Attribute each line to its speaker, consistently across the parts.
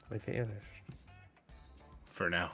Speaker 1: They vanished.
Speaker 2: For now.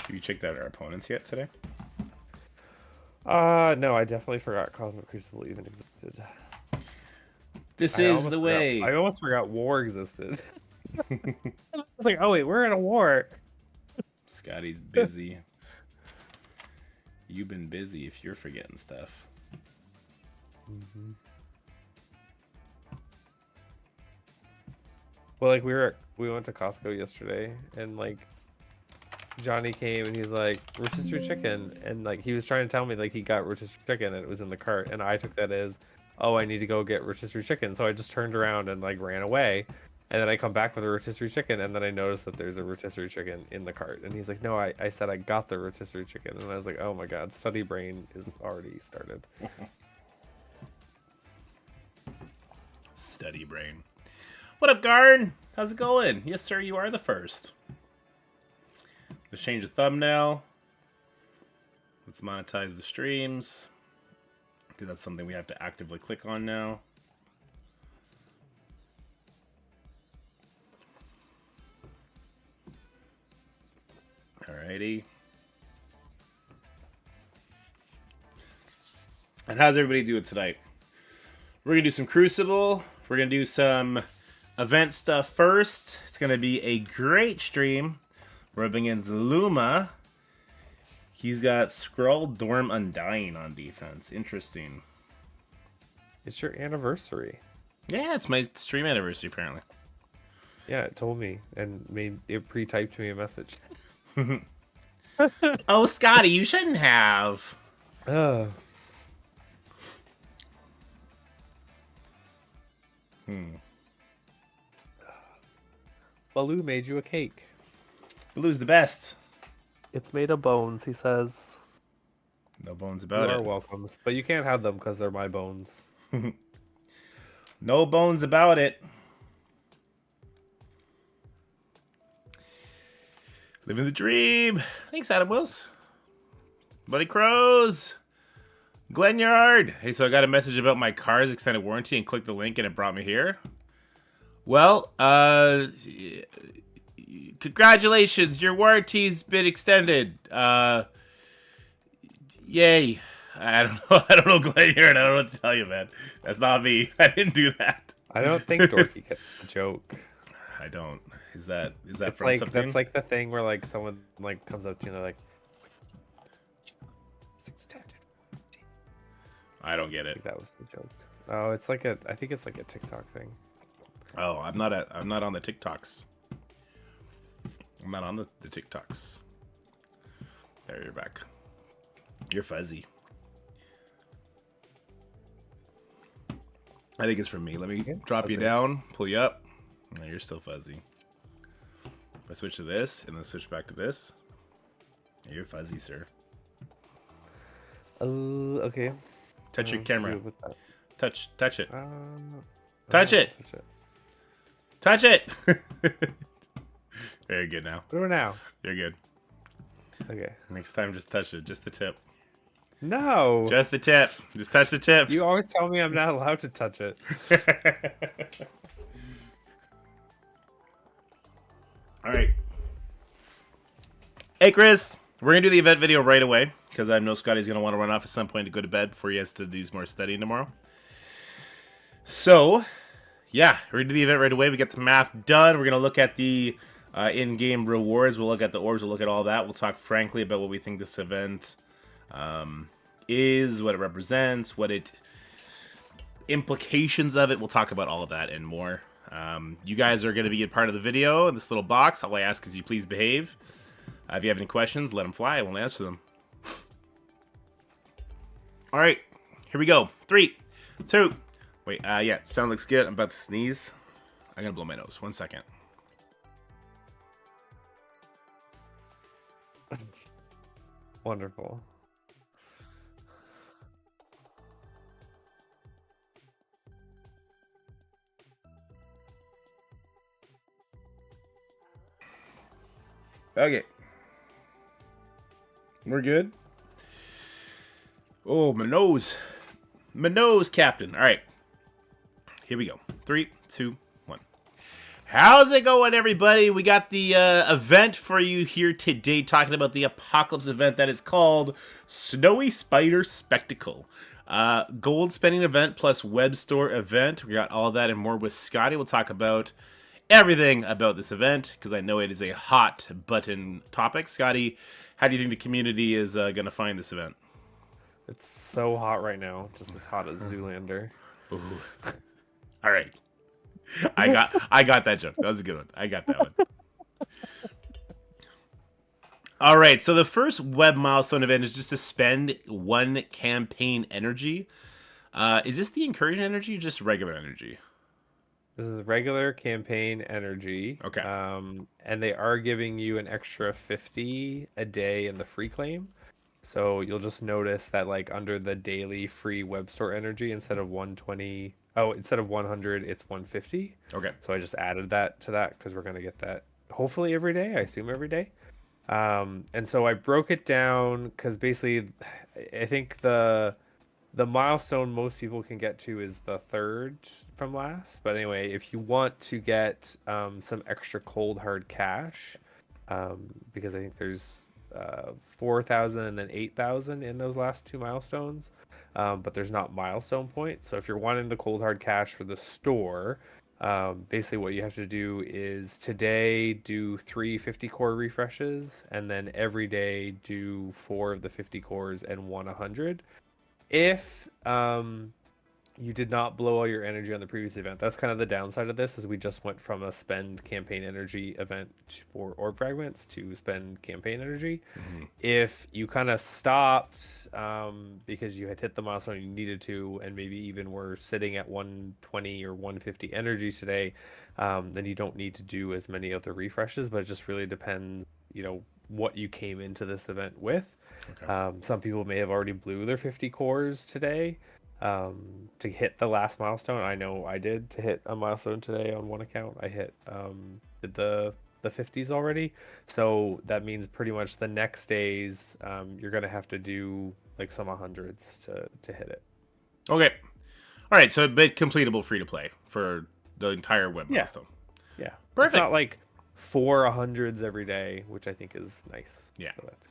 Speaker 2: Have you checked out our opponents yet today?
Speaker 1: No, I definitely forgot Cosmic Crucible even existed.
Speaker 2: This is the way.
Speaker 1: I almost forgot war existed. I was like, oh wait, we're in a war.
Speaker 2: Scottie's busy. You've been busy if you're forgetting stuff.
Speaker 1: Mm-hmm. Well, like we went to Costco yesterday, and like Johnny came and he's like rotisserie chicken, and like he was trying to tell me like he got rotisserie chicken and it was in the cart, and I took that as, oh, I need to go get rotisserie chicken, so I just turned around and like ran away, and then I come back with a rotisserie chicken, and then I noticed that there's a rotisserie chicken in the cart, and he's like, no, I said I got the rotisserie chicken, and I was like, oh my god, study brain is already started.
Speaker 2: Study brain. What up, Garn? How's it going? Yes, sir, you are the first. Let's change the thumbnail. Let's monetize the streams, because that's something we have to actively click on now. Alrighty. And how's everybody doing tonight? We're going to do some Crucible. We're going to do some event stuff first. It's going to be a great stream. We're up against Luma. He's got Skrull, Dorm, Undying on defense. Interesting.
Speaker 1: It's your anniversary.
Speaker 2: Yeah, it's my stream anniversary, apparently.
Speaker 1: Yeah, it told me and made it pre-typed me a message.
Speaker 2: Oh, Scottie, you shouldn't have.
Speaker 1: Baloo made you a cake.
Speaker 2: Baloo's the best.
Speaker 1: It's made of bones, he says.
Speaker 2: No bones about
Speaker 1: You
Speaker 2: it.
Speaker 1: are welcome, but you can't have them because they're my bones.
Speaker 2: No bones about it. Living the dream. Thanks, Adam Wills. Buddy Crows. Glenyard. Hey, so I got a message about my car's extended warranty and clicked the link and it brought me here. Well, congratulations, your warranty's been extended. Yay. I don't know, Glenyard. I don't know what to tell you, man. That's not me. I didn't do that.
Speaker 1: I don't think Dorky gets the joke.
Speaker 2: I don't. Is that
Speaker 1: It's
Speaker 2: from
Speaker 1: like
Speaker 2: something?
Speaker 1: that's like the thing where like someone like comes up to you and they're like, extended.
Speaker 2: I don't get it.
Speaker 1: That was the joke. Oh, it's like I think it's like a TikTok thing.
Speaker 2: Oh, I'm not on the TikToks. I'm not on the TikToks. There, you're back. You're fuzzy. I think it's from me. Let me drop you down, pull you up. No, you're still fuzzy. If I switch to this and then switch back to this, you're fuzzy, sir.
Speaker 1: Okay.
Speaker 2: Touch your camera. Touch it. Touch it.
Speaker 1: Touch it.
Speaker 2: Touch it. Very good now.
Speaker 1: What do we now?
Speaker 2: You're good.
Speaker 1: Okay.
Speaker 2: Next time, just touch it. Just the tip.
Speaker 1: No.
Speaker 2: Just the tip. Just touch the tip.
Speaker 1: You always tell me I'm not allowed to touch it.
Speaker 2: All right. Hey, Chris. We're going to do the event video right away because I know Scottie's going to want to run off at some point to go to bed before he has to do more studying tomorrow. So, yeah, we're going to do the event right away. We get the math done. We're going to look at the in-game rewards. We'll look at the orbs. We'll look at all that. We'll talk frankly about what we think this event is, what it represents, what it implications of it. We'll talk about all of that and more. You guys are going to be a part of the video in this little box. All I ask is you please behave. If you have any questions, let them fly. I won't answer them. All right, here we go. 3, 2. Wait, yeah, sound looks good. I'm about to sneeze. I'm gonna blow my nose. 1 second.
Speaker 1: Wonderful.
Speaker 2: Okay. We're good. Oh, my nose. My nose, Captain. All right. Here we go. 3, 2, 1. How's it going, everybody? We got the event for you here today, talking about the Apocalypse event that is called Snowy Spider Spectacle. Gold spending event plus web store event. We got all that and more with Scottie. We'll talk about everything about this event because I know it is a hot button topic. Scottie, how do you think the community is going to find this event?
Speaker 1: It's so hot right now, just as hot as Zoolander.
Speaker 2: Ooh. All right, I got that joke. That was a good one. I got that one. All right, so the first web milestone event is just to spend 1 campaign energy. Is this the incursion energy or just regular energy?
Speaker 1: This is regular campaign energy.
Speaker 2: Okay.
Speaker 1: And they are giving you an extra 50 a day in the free claim. So you'll just notice that like under the daily free web store energy, instead of 120, instead of 100, it's 150.
Speaker 2: Okay.
Speaker 1: So I just added that to that because we're going to get that hopefully every day. I assume every day. And so I broke it down because basically I think the milestone most people can get to is the 3rd from last. But anyway, if you want to get some extra cold hard cash, because I think there's 4,000 and then 8,000 in those last 2 milestones, but there's not milestone points. So if you're wanting the cold hard cash for the store, basically what you have to do is today do 3 50 core refreshes, and then every day do 4 of the 50 cores and 1 100. If you did not blow all your energy on the previous event, that's kind of the downside of this, is we just went from a spend campaign energy event for orb fragments to spend campaign energy. Mm-hmm. If you kind of stopped because you had hit the milestone you needed to, and maybe even were sitting at 120 or 150 energy today, then you don't need to do as many of the refreshes, but it just really depends, what you came into this event with. Okay. Some people may have already blew their 50 cores today to hit the last milestone. I know I did to hit a milestone today on one account. I hit did the 50s already. So that means pretty much the next days you're going to have to do like some 100s to hit it.
Speaker 2: Okay. All right. So a bit completable free to play for the entire web milestone.
Speaker 1: Yeah.
Speaker 2: Perfect.
Speaker 1: It's not like 4 100s every day, which I think is nice.
Speaker 2: Yeah.
Speaker 1: So that's...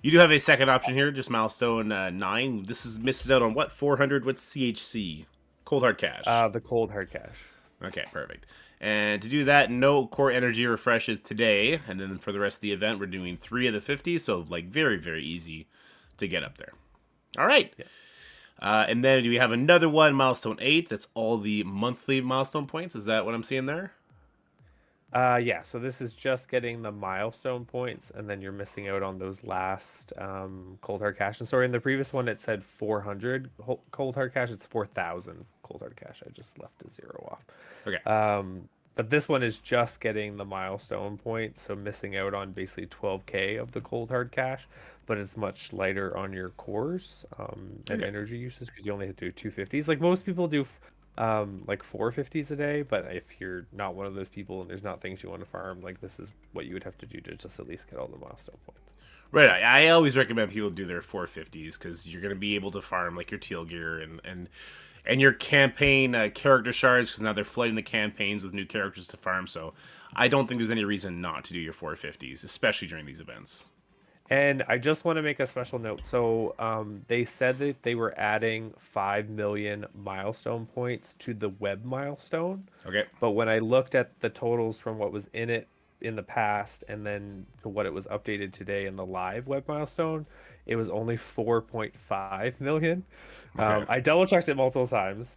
Speaker 2: You do have a second option here, just milestone 9. This misses out on what? 400. What's CHC? Cold hard cash.
Speaker 1: The cold hard cash.
Speaker 2: Okay, perfect. And to do that, no core energy refreshes today, and then for the rest of the event, we're doing 3 of the 50. So like very, very easy to get up there. All right. Yeah. And then do we have another one, milestone 8? That's all the monthly milestone points. Is that what I'm seeing there?
Speaker 1: Yeah, so this is just getting the milestone points, and then you're missing out on those last cold hard cash. And sorry, in the previous one it said 400 cold hard cash. It's 4,000 cold hard cash. I just left a 0 off.
Speaker 2: Okay.
Speaker 1: But this one is just getting the milestone points, so missing out on basically 12k of the cold hard cash, but it's much lighter on your cores and energy usage because you only have to do 250s. Like most people do like 450s a day, but if you're not one of those people and there's not things you want to farm, like this is what you would have to do to just at least get all the milestone points.
Speaker 2: Right. I always recommend people do their 450s because you're going to be able to farm like your teal gear and your campaign character shards, because now they're flooding the campaigns with new characters to farm. So I don't think there's any reason not to do your 450s, especially during these events.
Speaker 1: And I just want to make a special note. So they said that they were adding 5 million milestone points to the web milestone.
Speaker 2: Okay.
Speaker 1: But when I looked at the totals from what was in it in the past and then to what it was updated today in the live web milestone, it was only 4.5 million.
Speaker 2: Okay.
Speaker 1: I double checked it multiple times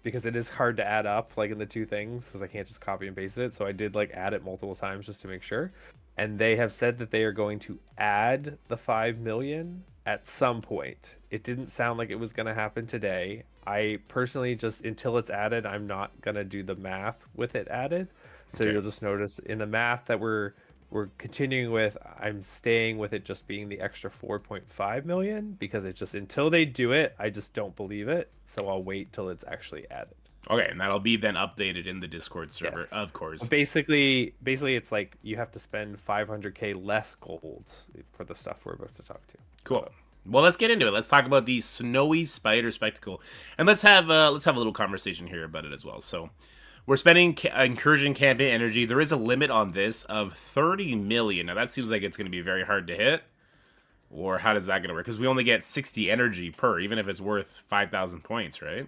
Speaker 1: because it is hard to add up like in the two things because I can't just copy and paste it. So I did like add it multiple times just to make sure. And they have said that they are going to add the 5 million at some point. It didn't sound like it was going to happen today. I personally just, until it's added, I'm not going to do the math with it added. So
Speaker 2: Okay.
Speaker 1: you'll just notice in the math that we're continuing with, I'm staying with it just being the extra 4.5 million because it's just until they do it, I just don't believe it. So I'll wait till it's actually added.
Speaker 2: Okay, and that'll be then updated in the Discord server,
Speaker 1: Yes.
Speaker 2: of course.
Speaker 1: Basically, it's like you have to spend 500k less gold for the stuff we're about to talk to.
Speaker 2: Cool. Well, let's get into it. Let's talk about the snowy spider spectacle, and let's have a little conversation here about it as well. So, we're spending incursion campaign energy. There is a limit on this of 30 million. Now that seems like it's going to be very hard to hit. Or how does that going to work? Because we only get 60 energy per, even if it's worth 5,000 points, right?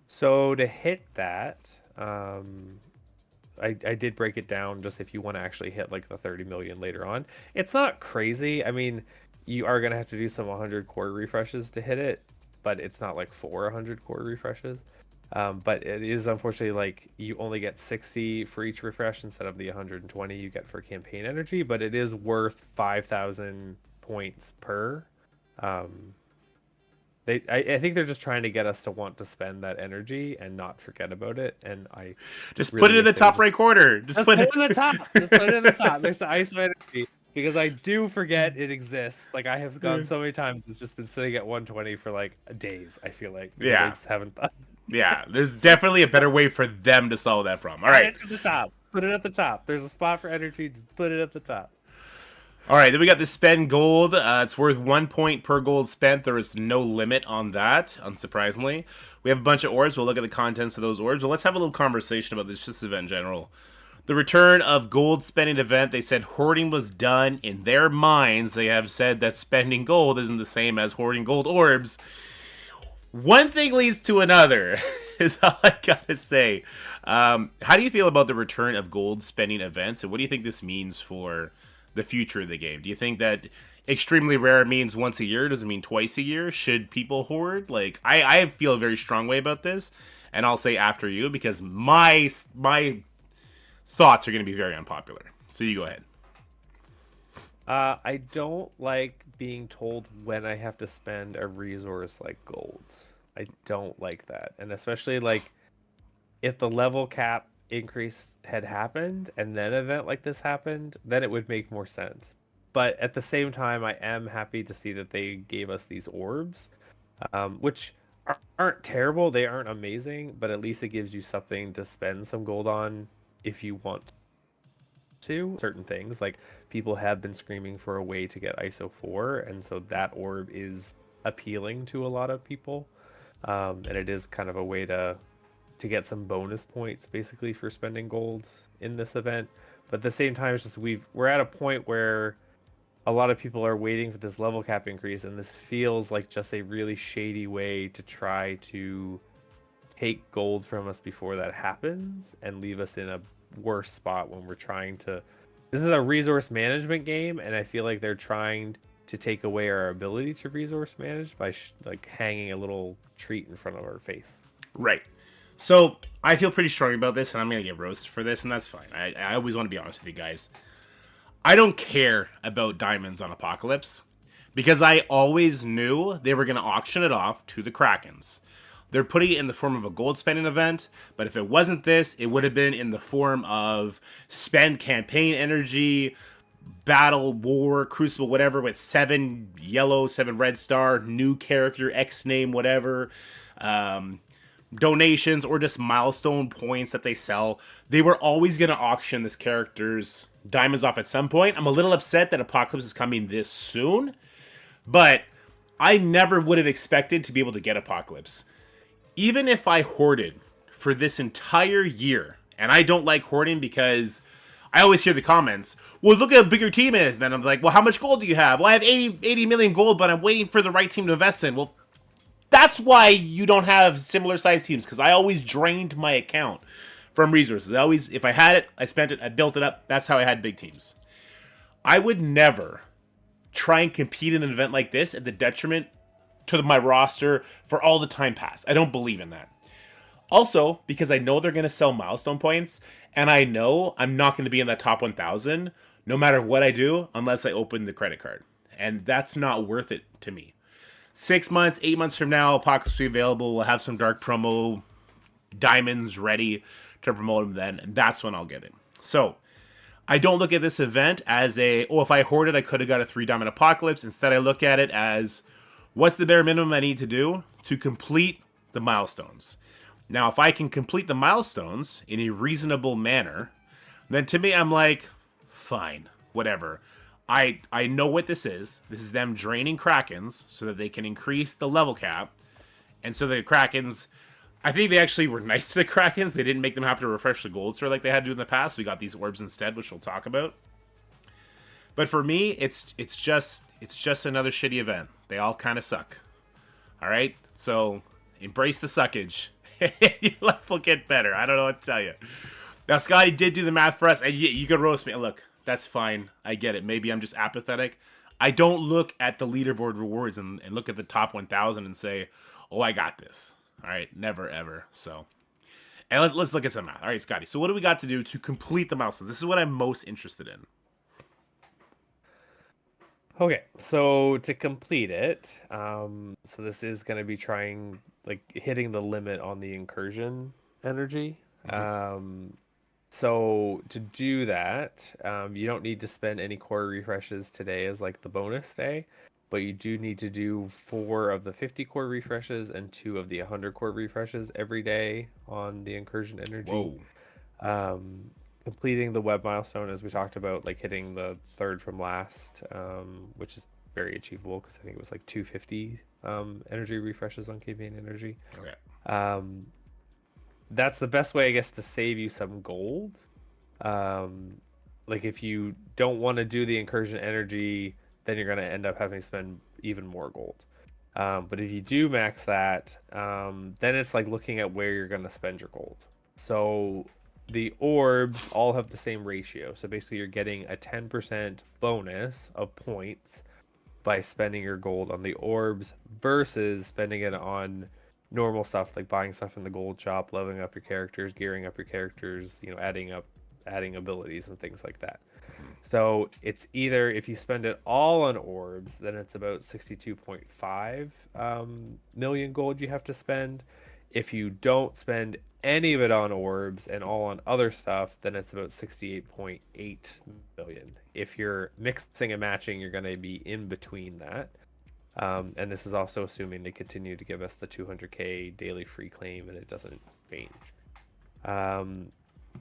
Speaker 1: So to hit that, I did break it down just if you want to actually hit like the 30 million later on. It's not crazy. I mean, you are going to have to do some 100 core refreshes to hit it, but it's not like 400 core refreshes. But it is unfortunately like you only get 60 for each refresh instead of the 120 you get for campaign energy, but it is worth 5,000 points per. I think they're just trying to get us to want to spend that energy and not forget about it. And I
Speaker 2: Just
Speaker 1: really
Speaker 2: put it in
Speaker 1: wish
Speaker 2: the
Speaker 1: they would
Speaker 2: top right corner. Just put
Speaker 1: put
Speaker 2: it
Speaker 1: it in the top. Just put it in the top. There's the ISO energy because I do forget it exists. Like I have gone so many times, it's just been sitting at 120 for like days. I feel like because I
Speaker 2: Yeah.
Speaker 1: just haven't thought.
Speaker 2: Yeah, there's definitely a better way for them to solve that problem. All
Speaker 1: Put
Speaker 2: right.
Speaker 1: it to the top. Put it at the top. There's a spot for energy. Just put it at the top.
Speaker 2: All right, then we got the spend gold. It's worth 1 point per gold spent. There is no limit on that, unsurprisingly. We have a bunch of orbs. We'll look at the contents of those orbs. But let's have a little conversation about this event in general. The return of gold spending event. They said hoarding was done. In their minds, they have said that spending gold isn't the same as hoarding gold orbs. One thing leads to another, is all I gotta say. How do you feel about the return of gold spending events, and what do you think this means for the future of the game? Do you think that extremely rare means once a year? Does it mean twice a year? Should people hoard? Like, I feel a very strong way about this, and I'll say after you, because my thoughts are going to be very unpopular. So you go ahead.
Speaker 1: I don't like being told when I have to spend a resource like gold. I don't like that. And especially like if the level cap increase had happened and then an event like this happened, then it would make more sense. But at the same time, I am happy to see that they gave us these orbs, which aren't terrible. They aren't amazing, but at least it gives you something to spend some gold on if you want to. Certain things, like people have been screaming for a way to get ISO 4, and so that orb is appealing to a lot of people. And it is kind of a way to get some bonus points basically for spending gold in this event. But at the same time, it's just we're at a point where a lot of people are waiting for this level cap increase, and this feels like just a really shady way to try to take gold from us before that happens and leave us in a worse spot when we're trying to. This is a resource management game, and I feel like they're trying to take away our ability to resource manage by like hanging a little treat in front of our face.
Speaker 2: Right. So I feel pretty strong about this, and I'm gonna get roasted for this, and that's fine. I always want to be honest with you guys. I don't care about diamonds on Apocalypse because I always knew they were gonna auction it off to the Krakens. They're putting it in the form of a gold spending event, but if it wasn't this, it would have been in the form of spend campaign energy, battle, war, crucible, whatever, with 7 yellow, 7 red star, new character, X name, whatever, donations, or just milestone points that they sell. They were always going to auction this character's diamonds off at some point. I'm a little upset that Apocalypse is coming this soon, but I never would have expected to be able to get Apocalypse. Even if I hoarded for this entire year, and I don't like hoarding because I always hear the comments, well, look at how big your team is. And then I'm like, well, how much gold do you have? Well, I have 80 million gold, but I'm waiting for the right team to invest in. Well, that's why you don't have similar sized teams, because I always drained my account from resources. If I had it, I spent it, I built it up. That's how I had big teams. I would never try and compete in an event like this at the detriment to my roster for all the time pass. I don't believe in that. Also, because I know they're going to sell milestone points, and I know I'm not going to be in that top 1,000 no matter what I do unless I open the credit card. And that's not worth it to me. 6 months, 8 months from now, Apocalypse will be available. We'll have some dark promo diamonds ready to promote them then, and that's when I'll get it. So, I don't look at this event as if I hoarded, I could have got a 3 diamond Apocalypse. Instead, I look at it as, what's the bare minimum I need to do to complete the milestones? Now, if I can complete the milestones in a reasonable manner, then to me, I'm like, fine, whatever. I know what this is. This is them draining Krakens so that they can increase the level cap. And so the Krakens, I think they actually were nice to the Krakens. They didn't make them have to refresh the gold store like they had to in the past. We got these orbs instead, which we'll talk about. But for me, it's just another shitty event. They all kind of suck. All right? So embrace the suckage. Your life will get better. I don't know what to tell you. Now, Scottie did do the math for us, and you could roast me. Look, that's fine. I get it. Maybe I'm just apathetic. I don't look at the leaderboard rewards and look at the top 1,000 and say, oh, I got this. All right, never, ever. So, and let's look at some math. All right, Scottie. So what do we got to do to complete the milestones? This is what I'm most interested in.
Speaker 1: Okay, so to complete it, so this is going to be hitting the limit on the incursion energy. So to do that, you don't need to spend any core refreshes today as like the bonus day, but you do need to do 4 of the 50 core refreshes and 2 of the 100 core refreshes every day on the incursion energy.
Speaker 2: Whoa.
Speaker 1: Completing the web milestone, as we talked about, like hitting the 3rd from last, which is very achievable because I think it was like 250 energy refreshes on campaign energy.
Speaker 2: Okay.
Speaker 1: That's the best way, I guess, to save you some gold. Like if you don't want to do the incursion energy, then you're going to end up having to spend even more gold. But if you do max that, then it's like looking at where you're going to spend your gold. So the orbs all have the same ratio. So basically you're getting a 10% bonus of points by spending your gold on the orbs versus spending it on normal stuff like buying stuff in the gold shop, leveling up your characters, gearing up your characters, adding abilities and things like that. So it's either, if you spend it all on orbs, then it's about 62.5 million gold you have to spend. If you don't spend any of it on orbs and all on other stuff, then it's about 68.8 million. If you're mixing and matching, you're going to be in between that. And this is also assuming they continue to give us the 200k daily free claim and it doesn't change.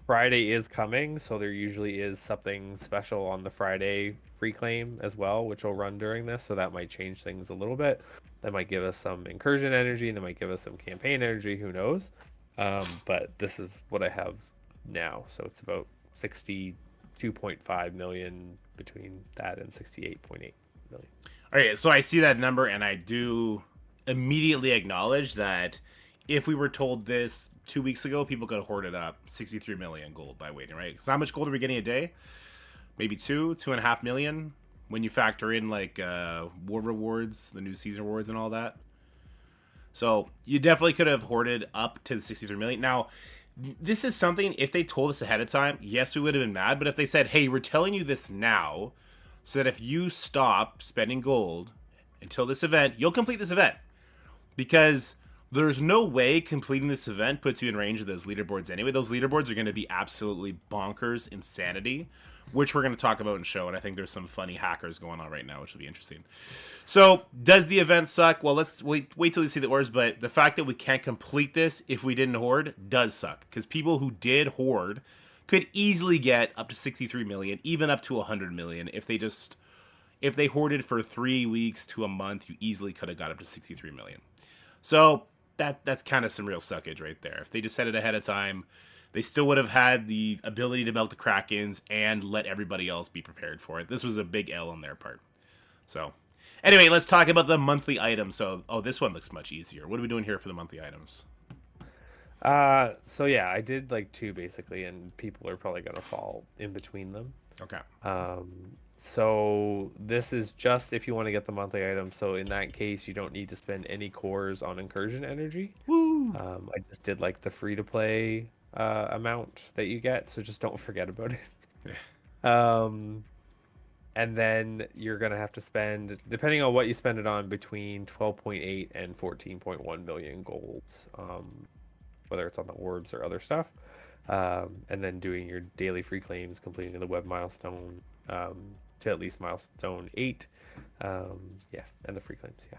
Speaker 1: Friday is coming, so there usually is something special on the Friday free claim as well, which will run during this, so that might change things a little bit. That might give us some incursion energy, and that might give us some campaign energy, who knows. But this is what I have now, so it's about 62.5 million between that and 68.8 million.
Speaker 2: All right, so I see that number, and I do immediately acknowledge that if we were told this 2 weeks ago, people could have hoarded up 63 million gold by waiting, right? Because how much gold are we getting a day? Maybe 2.5 million when you factor in like war rewards, the new season rewards, and all that. So you definitely could have hoarded up to the 63 million. Now, this is something, if they told us ahead of time, yes, we would have been mad. But if they said, hey, we're telling you this now, so that if you stop spending gold until this event, you'll complete this event. Because there's no way completing this event puts you in range of those leaderboards anyway. Those leaderboards are going to be absolutely bonkers insanity, which we're going to talk about and show. And I think there's some funny hackers going on right now, which will be interesting. So, does the event suck? Well, let's wait till we see the orbs. But the fact that we can't complete this if we didn't hoard does suck. Because people who did hoard could easily get up to 63 million, even up to 100 million. If they hoarded for 3 weeks to a month, you easily could have got up to 63 million. So that's kind of some real suckage right there. If they just said it ahead of time, they still would have had the ability to melt the Krakens and let everybody else be prepared for it. This was a big L on their part. So anyway, let's talk about the monthly items. So, this one looks much easier. What are we doing here for the monthly items?
Speaker 1: So yeah, I did like 2 basically, and people are probably gonna fall in between them.
Speaker 2: Okay.
Speaker 1: So this is just if you want to get the monthly item. So in that case, you don't need to spend any cores on incursion energy.
Speaker 2: Woo!
Speaker 1: I just did like the free to play amount that you get, so just don't forget about it. Um, and then you're gonna have to spend, depending on what you spend it on, between 12.8 and 14.1 million gold, whether it's on the orbs or other stuff. And then doing your daily free claims, completing the web milestone to at least milestone 8. Yeah, and the free claims. Yeah.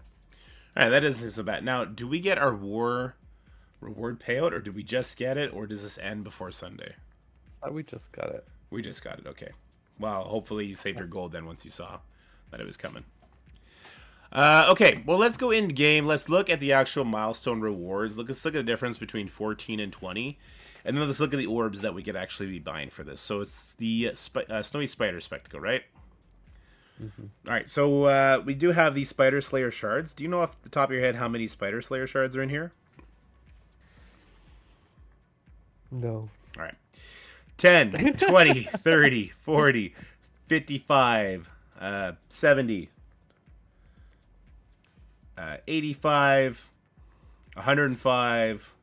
Speaker 2: All right, that isn't so bad. Now, do we get our war reward payout, or do we just get it, or does this end before Sunday?
Speaker 1: We just got it.
Speaker 2: We just got it. Okay. Well, hopefully you saved your gold then once you saw that it was coming. Okay, well, let's go in game. Let's look at the actual milestone rewards. Let's look at the difference between 14 and 20. And then let's look at the orbs that we could actually be buying for this. So it's the Snowy Spider Spectacle, right?
Speaker 1: Mm-hmm.
Speaker 2: All right, so we do have the Spider Slayer shards. Do you know off the top of your head how many Spider Slayer shards are in here?
Speaker 1: No.
Speaker 2: All right. 10, 20, 30, 40, 55, 70, 85, 105,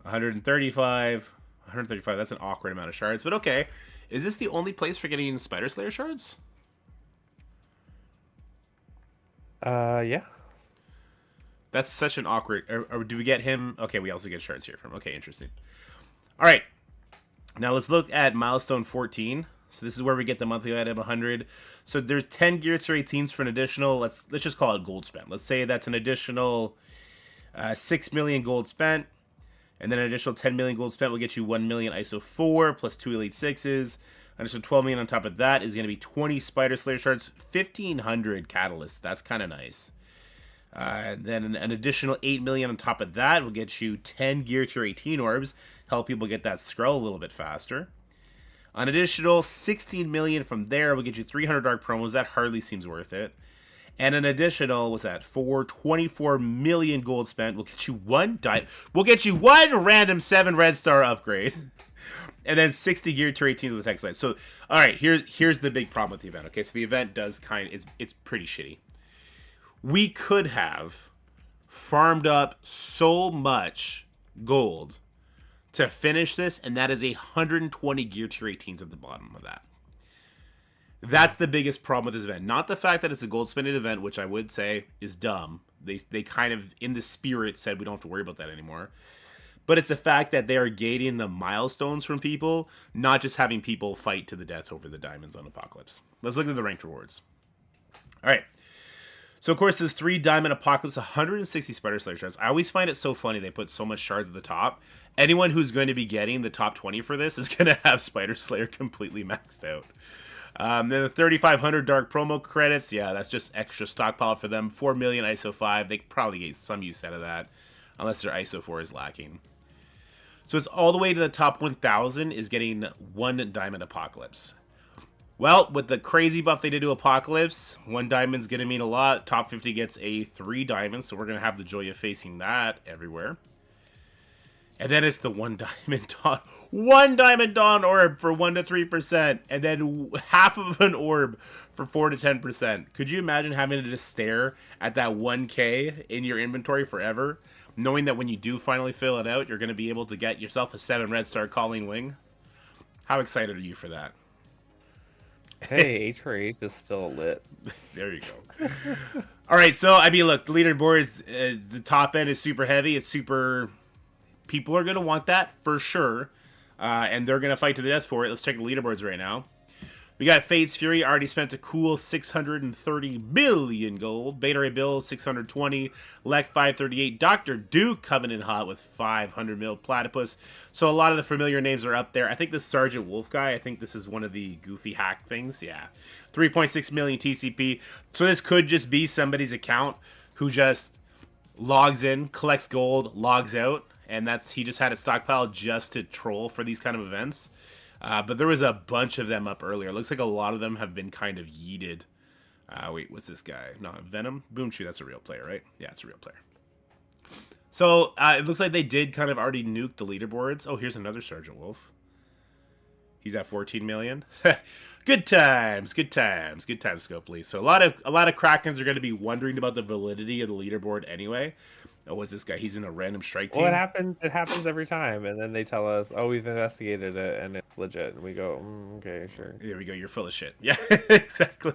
Speaker 2: 135, 135. That's an awkward amount of shards, but okay. Is this the only place for getting Spider Slayer shards?
Speaker 1: Yeah.
Speaker 2: That's such an awkward... Or do we get him... Okay, we also get shards here from... Okay, interesting. All right. Now let's look at milestone 14. So this is where we get the monthly item 100. So there's 10 gear to 18s for an additional... Let's just call it gold spent. Let's say that's an additional 6 million gold spent. And then an additional 10 million gold spent will get you 1 million ISO 4 plus 2 Elite 6s. An additional 12 million on top of that is going to be 20 Spider Slayer shards, 1,500 catalysts. That's kind of nice. Then an additional 8 million on top of that will get you 10 gear tier 18 orbs, help people get that scroll a little bit faster. An additional 16 million from there will get you 300 dark promos. That hardly seems worth it. And an additional, what's that? 24 million gold spent will get you one random 7 red star upgrade. And then 60 gear tier 18 with the text line. So, all right, here's the big problem with the event. Okay, so the event does it's pretty shitty. We could have farmed up so much gold to finish this, and that is 120 gear tier 18s at the bottom of that. That's the biggest problem with this event. Not the fact that it's a gold spending event, which I would say is dumb. They kind of, in the spirit, said we don't have to worry about that anymore. But it's the fact that they are gating the milestones from people, not just having people fight to the death over the diamonds on Apocalypse. Let's look at the ranked rewards. All right. So, of course, there's 3 Diamond Apocalypse, 160 Spider Slayer shards. I always find it so funny they put so much shards at the top. Anyone who's going to be getting the top 20 for this is going to have Spider Slayer completely maxed out. Then the 3,500 Dark Promo credits. Yeah, that's just extra stockpile for them. 4 million ISO 5. They probably get some use out of that, unless their ISO 4 is lacking. So it's all the way to the top 1,000 is getting 1 Diamond Apocalypse. Well, with the crazy buff they did to Apocalypse, 1 diamond's going to mean a lot. Top 50 gets a 3 diamonds, so we're going to have the joy of facing that everywhere. And then it's the 1 diamond dawn orb for 1 to 3%, and then half of an orb for 4 to 10%. Could you imagine having to just stare at that 1k in your inventory forever, knowing that when you do finally fill it out, you're going to be able to get yourself a 7 red star calling wing? How excited are you for that?
Speaker 1: Hey, H for H is still lit.
Speaker 2: There you go. All right, so I mean, look, the leaderboard is the top end is super heavy. It's super. People are gonna want that for sure, and they're gonna fight to the death for it. Let's check the leaderboards right now. We got Fate's Fury already spent a cool 630 million gold. Beta Ray Bill 620, Lek 538, Dr. Duke coming in hot with 500 mil, Platypus. So a lot of the familiar names are up there. I think this Sergeant Wolf guy, I think this is one of the goofy hack things. Yeah, 3.6 million TCP. So this could just be somebody's account who just logs in, collects gold, logs out, and he just had a stockpile just to troll for these kind of events. But there was a bunch of them up earlier. It looks like a lot of them have been kind of yeeted. Wait, what's this guy? No, Venom? Boomshoe, that's a real player, right? Yeah, it's a real player. So, it looks like they did kind of already nuke the leaderboards. Oh, here's another Sergeant Wolf. He's at 14 million. Good times, Scopely. So a lot of Krakens are going to be wondering about the validity of the leaderboard anyway. Oh, what's this guy? He's in a random strike team.
Speaker 1: Well, it happens every time, and then they tell us, "Oh, we've investigated it, and it's legit." And we go, "Okay, sure."
Speaker 2: There we go. You're full of shit. Yeah, exactly.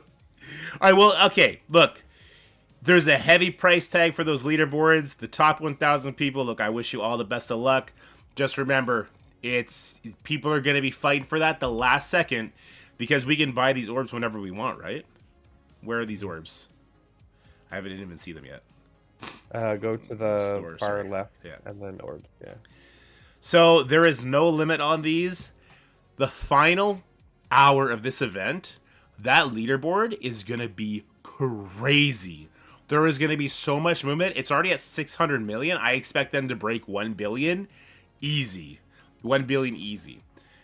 Speaker 2: All right. Well, okay. Look, there's a heavy price tag for those leaderboards. The top 1,000 people. Look, I wish you all the best of luck. Just remember, people are going to be fighting for that the last second, because we can buy these orbs whenever we want, right? Where are these orbs? I haven't even see them yet.
Speaker 1: Go to the
Speaker 2: Store,
Speaker 1: far
Speaker 2: sorry.
Speaker 1: left,
Speaker 2: Yeah.
Speaker 1: and then orbs. Yeah.
Speaker 2: So there is no limit on these. The final hour of this event, that leaderboard is going to be crazy. There is going to be so much movement. It's already at 600 million. I expect them to break 1 billion easy. 1 billion easy.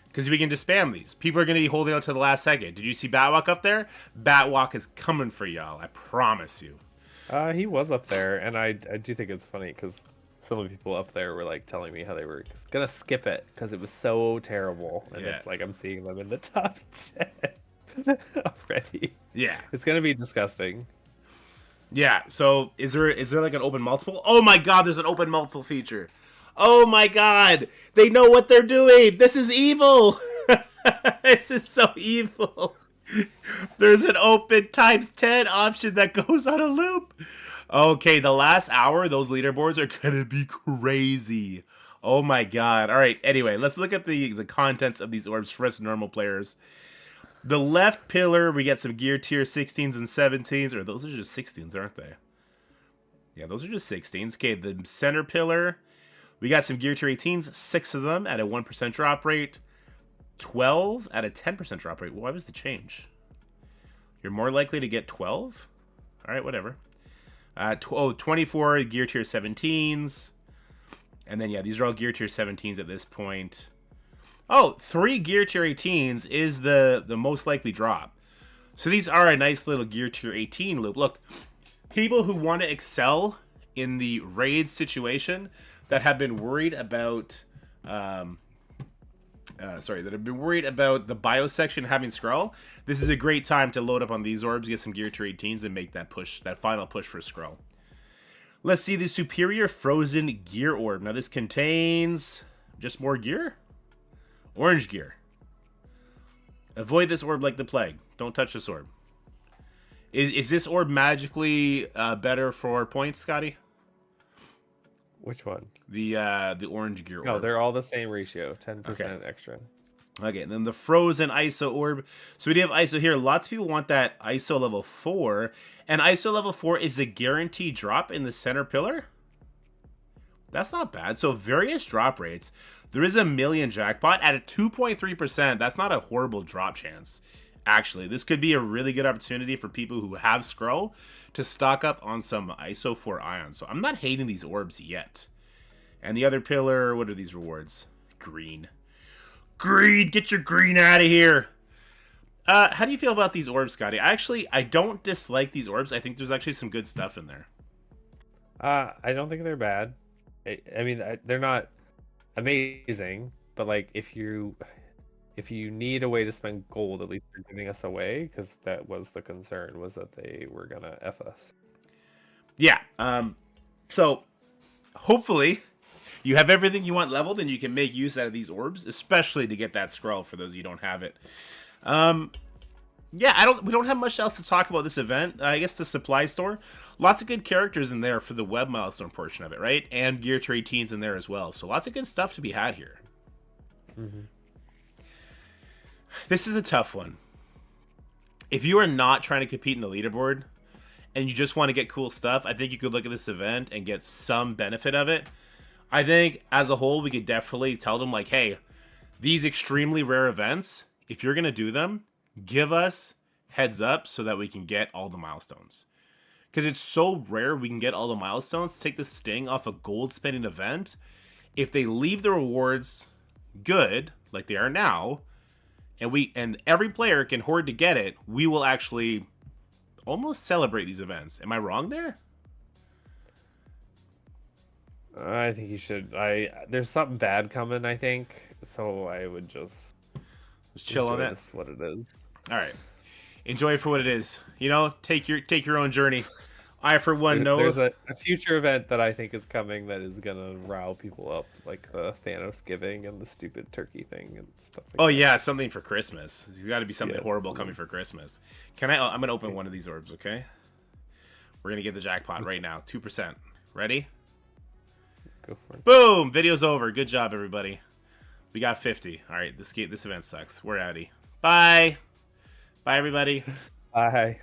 Speaker 2: Because we can just spam these. People are going to be holding out to the last second. Did you see Batwalk up there? Batwalk is coming for y'all. I promise you.
Speaker 1: He was up there, and I do think it's funny because some of the people up there were like telling me how they were just gonna skip it because it was so terrible, and
Speaker 2: Yeah.
Speaker 1: it's like I'm seeing them in the top 10 already.
Speaker 2: Yeah.
Speaker 1: It's gonna be disgusting.
Speaker 2: Yeah, so is there like an open multiple? Oh my god, there's an open multiple feature. Oh my god, they know what they're doing. This is evil. This is so evil. There's an open times 10 option that goes on a loop. Okay, the last hour, those leaderboards are gonna be crazy. Oh my god. All right, anyway, let's look at the contents of these orbs for us normal players. The left pillar, we get some gear tier 16s and 17s, or those are just 16s, aren't they? Yeah, those are just 16s. Okay, the center pillar, we got some gear tier 18s, 6 of them at a 1% drop rate, 12 at a 10% drop rate. Why was the change? You're more likely to get 12? All right, whatever. 24 gear tier 17s. And then, yeah, these are all gear tier 17s at this point. Oh, 3 gear tier 18s is the most likely drop. So these are a nice little gear tier 18 loop. Look, people who want to excel in the raid situation that have been worried about... that have been worried about the bio section having Skrull, this is a great time to load up on these orbs, get some gear tier 18s, and make that push, that final push for Skrull. Let's see the Superior Frozen Gear Orb. Now this contains just more gear? Orange gear. Avoid this orb like the plague. Don't touch this orb. Is this orb magically better for points, Scotty?
Speaker 1: Which one?
Speaker 2: The orange gear orb.
Speaker 1: No, they're all the same ratio, 10%
Speaker 2: Okay.
Speaker 1: extra.
Speaker 2: Okay, and then the Frozen ISO orb. So we do have ISO here. Lots of people want that ISO level 4. And ISO level 4 is the guaranteed drop in the center pillar. That's not bad. So various drop rates. There is a million jackpot at a 2.3%. That's not a horrible drop chance. Actually, this could be a really good opportunity for people who have Skrull to stock up on some ISO 4 ions. So I'm not hating these orbs yet. And the other pillar, what are these rewards? Green. Green! Get your green out of here! How do you feel about these orbs, Scotty? I don't dislike these orbs. I think there's actually some good stuff in there.
Speaker 1: I don't think they're bad. I mean, they're not amazing, but like if you need a way to spend gold, at least they're giving us away, because that was the concern, was that they were gonna F us.
Speaker 2: Yeah. So hopefully you have everything you want leveled and you can make use out of these orbs, especially to get that Skrull for those of you who don't have it. Yeah, we don't have much else to talk about this event. I guess the supply store, lots of good characters in there for the web milestone portion of it, right? And gear tier 18s in there as well. So lots of good stuff to be had here.
Speaker 1: Mm-hmm.
Speaker 2: This is a tough one. If you are not trying to compete in the leaderboard and you just want to get cool stuff, I think you could look at this event and get some benefit of it. I think as a whole, we could definitely tell them like, hey, these extremely rare events, if you're going to do them, give us heads up so that we can get all the milestones. Because it's so rare we can get all the milestones to take the sting off a gold spending event. If they leave the rewards good, like they are now, and every player can hoard to get it, we will actually almost celebrate these events. Am I wrong there?
Speaker 1: I think you should. There's something bad coming, I think. So I would just
Speaker 2: Let's chill on
Speaker 1: Enjoy
Speaker 2: that.
Speaker 1: this, what it is.
Speaker 2: All right. Enjoy it for what it is. You know, take your own journey. I, for one, know.
Speaker 1: There's a future event that I think is coming that is gonna rile people up, like the Thanos giving and the stupid turkey thing and stuff like
Speaker 2: Oh
Speaker 1: that.
Speaker 2: yeah, something for Christmas. There's got to be something
Speaker 1: Yeah,
Speaker 2: horrible
Speaker 1: something.
Speaker 2: coming for Christmas. Can I? I'm gonna open one of these orbs. Okay. We're gonna get the jackpot right now. 2%. Ready?
Speaker 1: Go for it.
Speaker 2: Boom! Video's over. Good job, everybody. We got 50. All right. This event sucks. We're outie. Bye. Bye, everybody.
Speaker 1: Bye.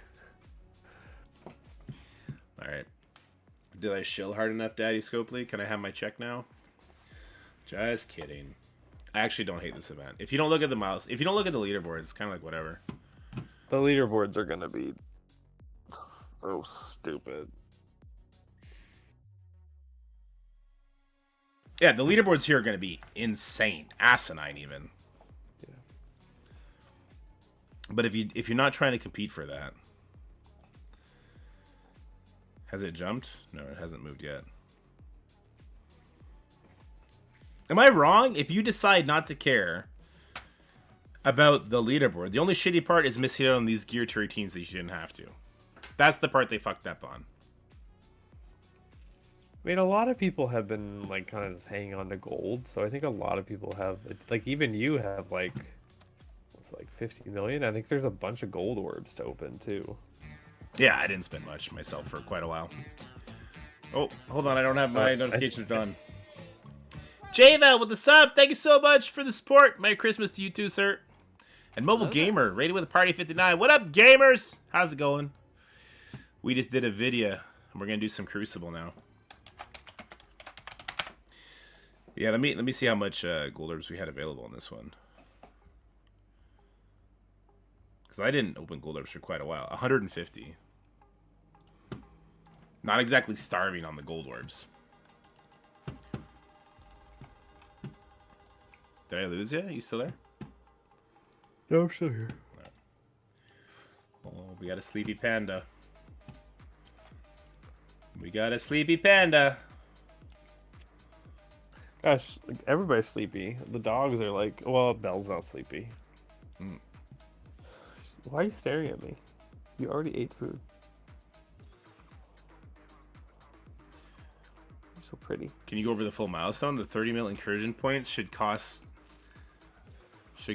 Speaker 2: All right. Did I shill hard enough, Daddy Scopely? Can I have my check now? Just kidding. I actually don't hate this event. If you don't look at the leaderboard, it's kind of like whatever.
Speaker 1: The leaderboards are gonna be so stupid.
Speaker 2: Yeah, the leaderboards here are going to be insane, asinine even.
Speaker 1: Yeah.
Speaker 2: But if you're not trying to compete for that, has it jumped? No, it hasn't moved yet. Am I wrong? If you decide not to care about the leaderboard, the only shitty part is missing out on these gear to routines that you shouldn't have to. That's the part they fucked up on.
Speaker 1: I mean, a lot of people have been like kind of just hanging on to gold, so I think a lot of people have, like, even you have like, what's like 50 million. I think there's a bunch of gold orbs to open too.
Speaker 2: Yeah, I didn't spend much myself for quite a while. Oh, hold on, I don't have my notifications on. Java with the sub, thank you so much for the support. Merry Christmas to you too, sir. And Mobile Gamer, rated with a party 59. What up, gamers? How's it going? We just did a video, and we're gonna do some Crucible now. Yeah, let me see how much gold orbs we had available on this one. Because I didn't open gold orbs for quite a while. 150. Not exactly starving on the gold orbs. Did I lose you? You still there?
Speaker 1: No, I'm still here.
Speaker 2: Oh, we got a sleepy panda. We got a sleepy panda.
Speaker 1: Gosh, like, everybody's sleepy. The dogs are like, well, Belle's not sleepy. Why are you staring at me? You already ate food. You're so pretty.
Speaker 2: Can you go over the full milestone? The 30 mil incursion points should cost.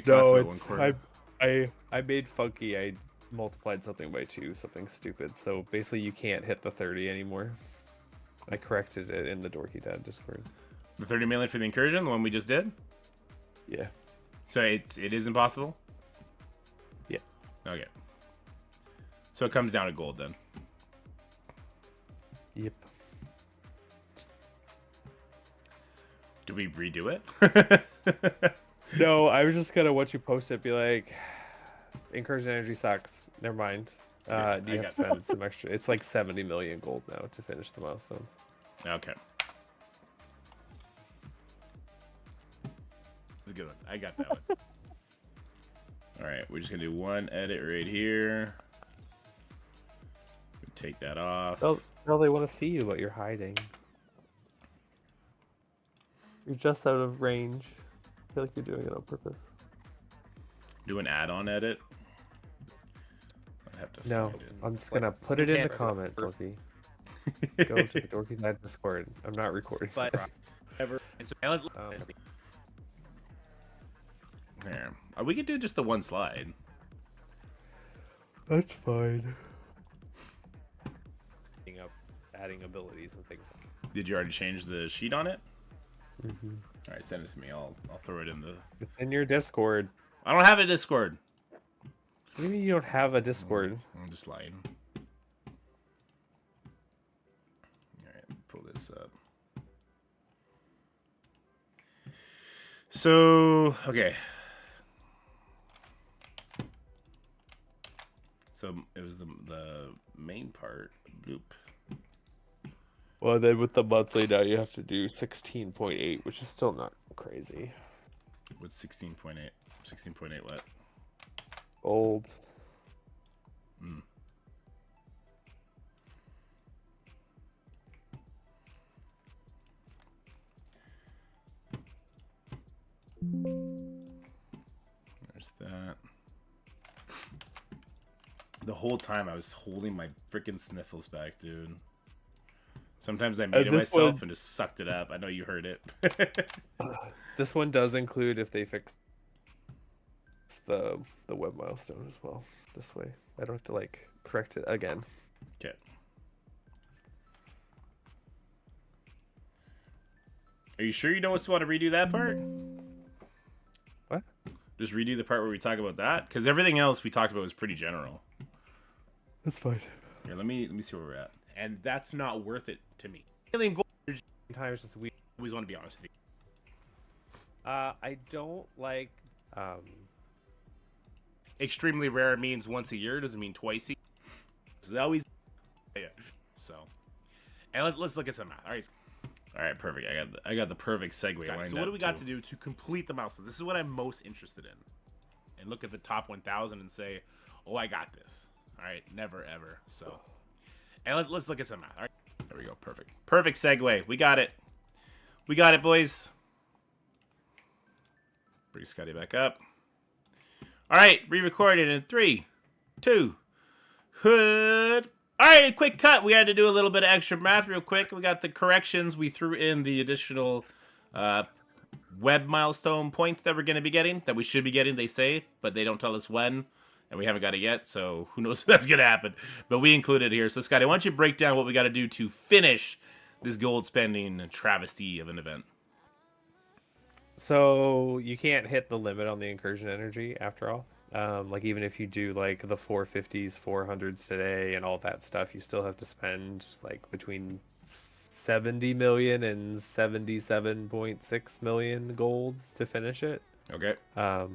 Speaker 1: No,
Speaker 2: about
Speaker 1: it's
Speaker 2: 1/4.
Speaker 1: I made funky. I multiplied something by 2, something stupid. So basically, you can't hit the 30 anymore. I corrected it in the Dork Out Discord.
Speaker 2: The 30 million for the incursion, the one we just did.
Speaker 1: Yeah.
Speaker 2: So it is impossible.
Speaker 1: Yeah.
Speaker 2: Okay. So it comes down to gold then.
Speaker 1: Yep.
Speaker 2: Do we redo it?
Speaker 1: No, I was just gonna watch you post it, be like, incursion energy sucks. Never mind. You have to spend some extra. It's like 70 million gold now to finish the milestones.
Speaker 2: Okay. That's a good one. I got that one. Alright, we're just gonna do one edit right here. Take that off.
Speaker 1: Well, they want to see you, but you're hiding. You're just out of range. I feel like you're doing it on purpose.
Speaker 2: Do an add-on edit. I have to
Speaker 1: No,
Speaker 2: find it.
Speaker 1: I'm just gonna put it in the comment, Dorky. Go to the Dorky Night Discord. I'm not recording.
Speaker 2: Ever. And so, there. We could do just the one slide.
Speaker 1: That's fine. Adding abilities and things like that.
Speaker 2: Did you already change the sheet on it?
Speaker 1: Mm-hmm.
Speaker 2: All right, send it to me. I'll throw it in the.
Speaker 1: It's in your Discord.
Speaker 2: I don't have a Discord.
Speaker 1: What do you mean you don't have a Discord?
Speaker 2: I'm just lying. All right, pull this up. So, okay. So it was the main part. Bloop.
Speaker 1: Well, then with the monthly now you have to do 16.8, which is still not crazy.
Speaker 2: What's 16.8? 16.8 what?
Speaker 1: Old.
Speaker 2: There's that. The whole time I was holding my freaking sniffles back, dude. Sometimes I made it myself and just sucked it up. I know you heard it.
Speaker 1: This one does include if they fix the web milestone as well. This way, I don't have to like correct it again.
Speaker 2: Okay. Are you sure you don't want to redo that part?
Speaker 1: What?
Speaker 2: Just redo the part where we talk about that? Because everything else we talked about was pretty general.
Speaker 1: That's fine.
Speaker 2: Here, let me see where we're at. And that's not worth it to me. Alien gold.
Speaker 1: Sometimes just we
Speaker 2: always want to be honest with you.
Speaker 1: I don't like
Speaker 2: Extremely rare means once a year, doesn't mean twice a year. So that always so. And let's look at some math. All right, perfect. I got the perfect segue lined up. So what do we got to do to complete the milestones? This is what I'm most interested in. And look at the top 1,000 and say, "Oh, I got this." All right, never ever. So, and let's look at some math. All right, there we go. Perfect. Perfect segue. We got it. We got it, boys. Bring Scottie back up. All right, re-recorded in 3, 2, hood. All right, quick cut. We had to do a little bit of extra math real quick. We got the corrections. We threw in the additional web milestone points that we're going to be getting, that we should be getting, they say, but they don't tell us when, and we haven't got it yet, so who knows if that's going to happen. But we included it here. So, Scottie, why don't you break down what we got to do to finish this gold-spending travesty of an event?
Speaker 1: So you can't hit the limit on the incursion energy after all. Like even if you do like the 450s, 400s today and all that stuff, you still have to spend like between 70 million and 77.6 million golds to finish it.
Speaker 2: Okay.
Speaker 1: I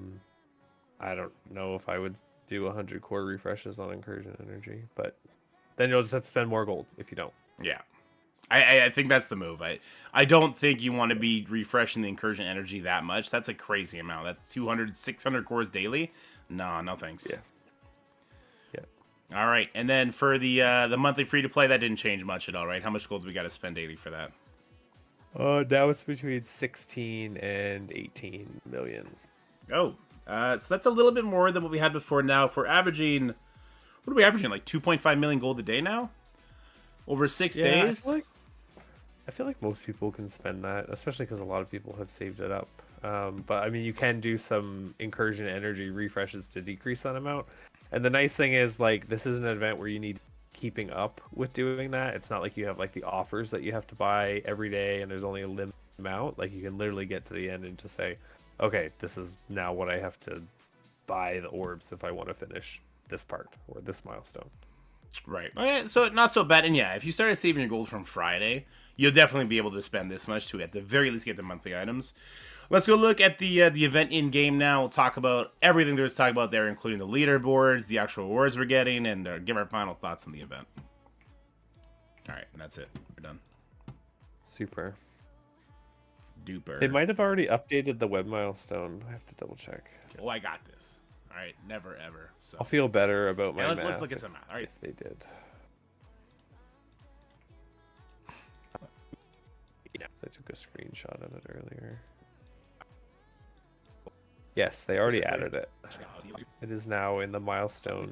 Speaker 1: don't know if I would do 100 core refreshes on incursion energy, but then you'll just have to spend more gold if you don't.
Speaker 2: Yeah. I think that's the move. I don't think you want to be refreshing the incursion energy that much. That's a crazy amount. That's 200, 600 cores daily. No thanks.
Speaker 1: Yeah.
Speaker 2: All right, and then for the monthly free to play, that didn't change much at all, right? How much gold do we got to spend daily for that?
Speaker 1: Now it's between 16 and 18 million.
Speaker 2: Oh, so that's a little bit more than what we had before. Now, if we're averaging, what are we averaging? Like 2.5 million gold a day now, over 6 days.
Speaker 1: I feel like most people can spend that, especially because a lot of people have saved it up. But I mean, you can do some incursion energy refreshes to decrease that amount. And the nice thing is, like, this is an event where you need keeping up with doing that. It's not like you have like the offers that you have to buy every day and there's only a limited amount. Like you can literally get to the end and just say, okay, this is now what I have to buy the orbs if I want to finish this part or this milestone.
Speaker 2: Right. Okay, so not so bad. And yeah, if you started saving your gold from Friday, you'll definitely be able to spend this much to at the very least get the monthly items. Let's go look at the event in game now. We'll talk about everything there is to talk about there, including the leaderboards, the actual awards we're getting, and give our final thoughts on the event. All right, and that's it. We're done.
Speaker 1: Super
Speaker 2: Duper.
Speaker 1: They might have already updated the web milestone. I have to double check.
Speaker 2: Oh, I got this. All right, never ever. So
Speaker 1: I'll feel better about my math.
Speaker 2: Let's look at some math. All right,
Speaker 1: if they did. Yeah, I took a screenshot of it earlier. Yes, they already added it. It is now in the milestone.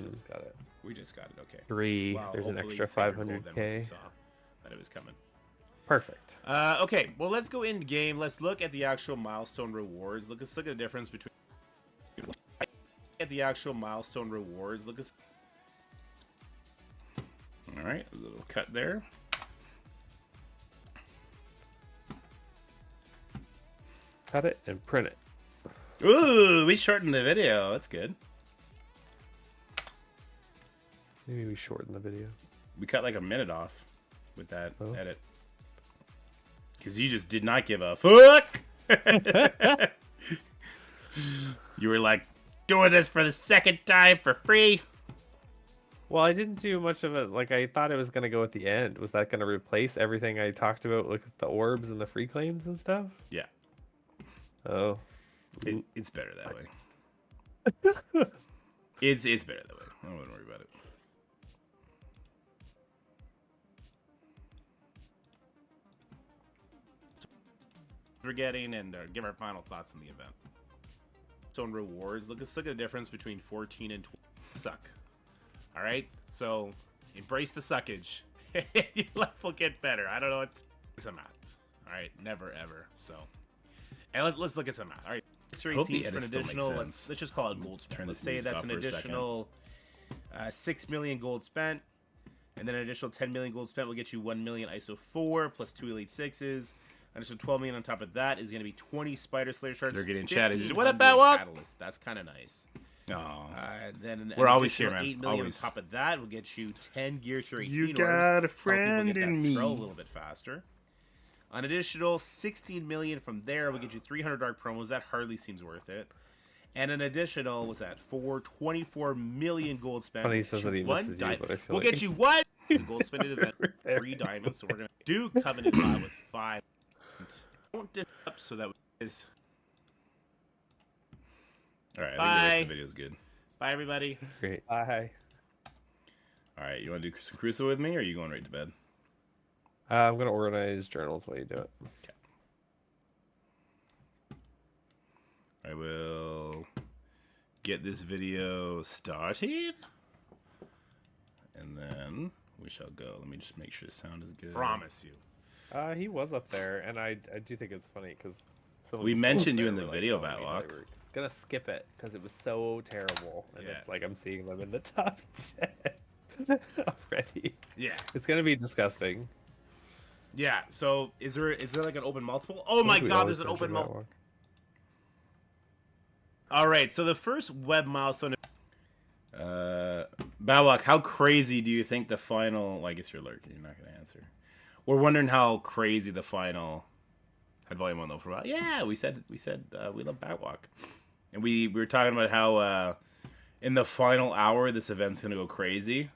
Speaker 2: We just got it. Okay.
Speaker 1: 3. Wow, there's an extra 500k.
Speaker 2: That it was coming.
Speaker 1: Perfect.
Speaker 2: Okay, well, let's go in game. Let's look at the actual milestone rewards. Let's look at the difference between. At the actual milestone rewards. Look at. All right, a little cut there.
Speaker 1: Cut it and print it.
Speaker 2: Ooh, we shortened the video. That's good.
Speaker 1: Maybe we shorten the video.
Speaker 2: We cut like a minute off with that edit. Because you just did not give a fuck. You were like, doing this for the second time for free.
Speaker 1: Well, I didn't do much of it. Like, I thought it was going to go at the end. Was that going to replace everything I talked about, like the orbs and the free claims and stuff?
Speaker 2: Yeah.
Speaker 1: Oh.
Speaker 2: It's better that way. It's better that way. I wouldn't worry about it. We're getting and give our final thoughts on the event. So in rewards, let's look at the difference between 14 and 20. Suck. All right, so embrace the suckage. Your life will get better. I don't know what some math. All right, never ever. So, and let's look at some math. All right, 18 for an additional. Let's just call it gold spent. Let's say that's an additional 6 million gold spent, and then an additional 10 million gold spent will get you 1 million ISO 4 plus 2 Elite 6s. An additional 12 million on top of that is going to be 20 Spider Slayer shards.
Speaker 3: They're getting chatted.
Speaker 2: What about catalyst? That's kind of nice.
Speaker 3: Oh.
Speaker 2: Then
Speaker 3: we're always here, man.
Speaker 2: 8 million
Speaker 3: always.
Speaker 2: on top of that will get you 10 Gear Tier 18
Speaker 3: You got a friend in me.
Speaker 2: Scroll a little bit faster. An additional 16 million from there will get you 300 Dark Promos. That hardly seems worth it. And an additional, what's that, 24 million gold spent.
Speaker 1: Funny, he says that he misses you, but I feel
Speaker 2: we'll
Speaker 1: like...
Speaker 2: get you one gold spent event, 3 diamonds. So we're going to do Covenant with 5. Don't dis up so that is.
Speaker 3: All right, I think the
Speaker 2: Bye.
Speaker 3: rest of the video is good.
Speaker 2: Bye, everybody.
Speaker 1: Great. Bye.
Speaker 3: All right, you want to do some Crucible with me, or are you going right to bed?
Speaker 1: I'm going to organize journals while you do it.
Speaker 3: Okay. I will get this video started, and then we shall go. Let me just make sure the sound is good.
Speaker 2: Promise you.
Speaker 1: He was up there, and I do think it's funny because
Speaker 3: we mentioned you in the video, Batlock.
Speaker 1: We're just gonna skip it because it was so terrible, and
Speaker 2: Yeah.
Speaker 1: it's like I'm seeing them in the top 10 already.
Speaker 2: Yeah.
Speaker 1: It's gonna be disgusting.
Speaker 2: Yeah. So is there like an open multiple? Oh my God, there's an open multiple. All right. So the first web milestone.
Speaker 3: Batlock, how crazy do you think the final? Well, I guess you're lurking. You're not gonna answer. We're wondering how crazy the final had volume 1 though for a while. Yeah, we said we love Batwalk, and we were talking about how in the final hour this event's gonna go crazy,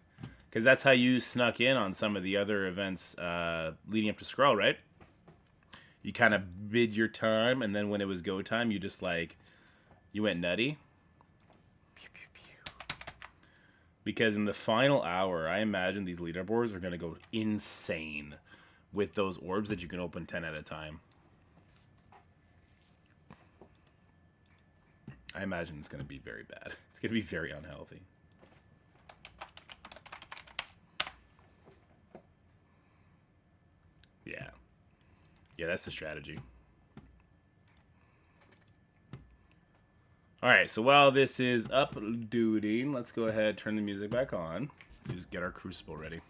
Speaker 3: because that's how you snuck in on some of the other events leading up to Skrull, right? You kind of bid your time, and then when it was go time, you just you went nutty. Because in the final hour, I imagine these leaderboards are gonna go insane with those orbs that you can open 10 at a time. I imagine it's going to be very bad. It's going to be very unhealthy. Yeah. Yeah, that's the strategy. Alright, so while this is uploading, let's go ahead, turn the music back on. Let's just get our Crucible ready.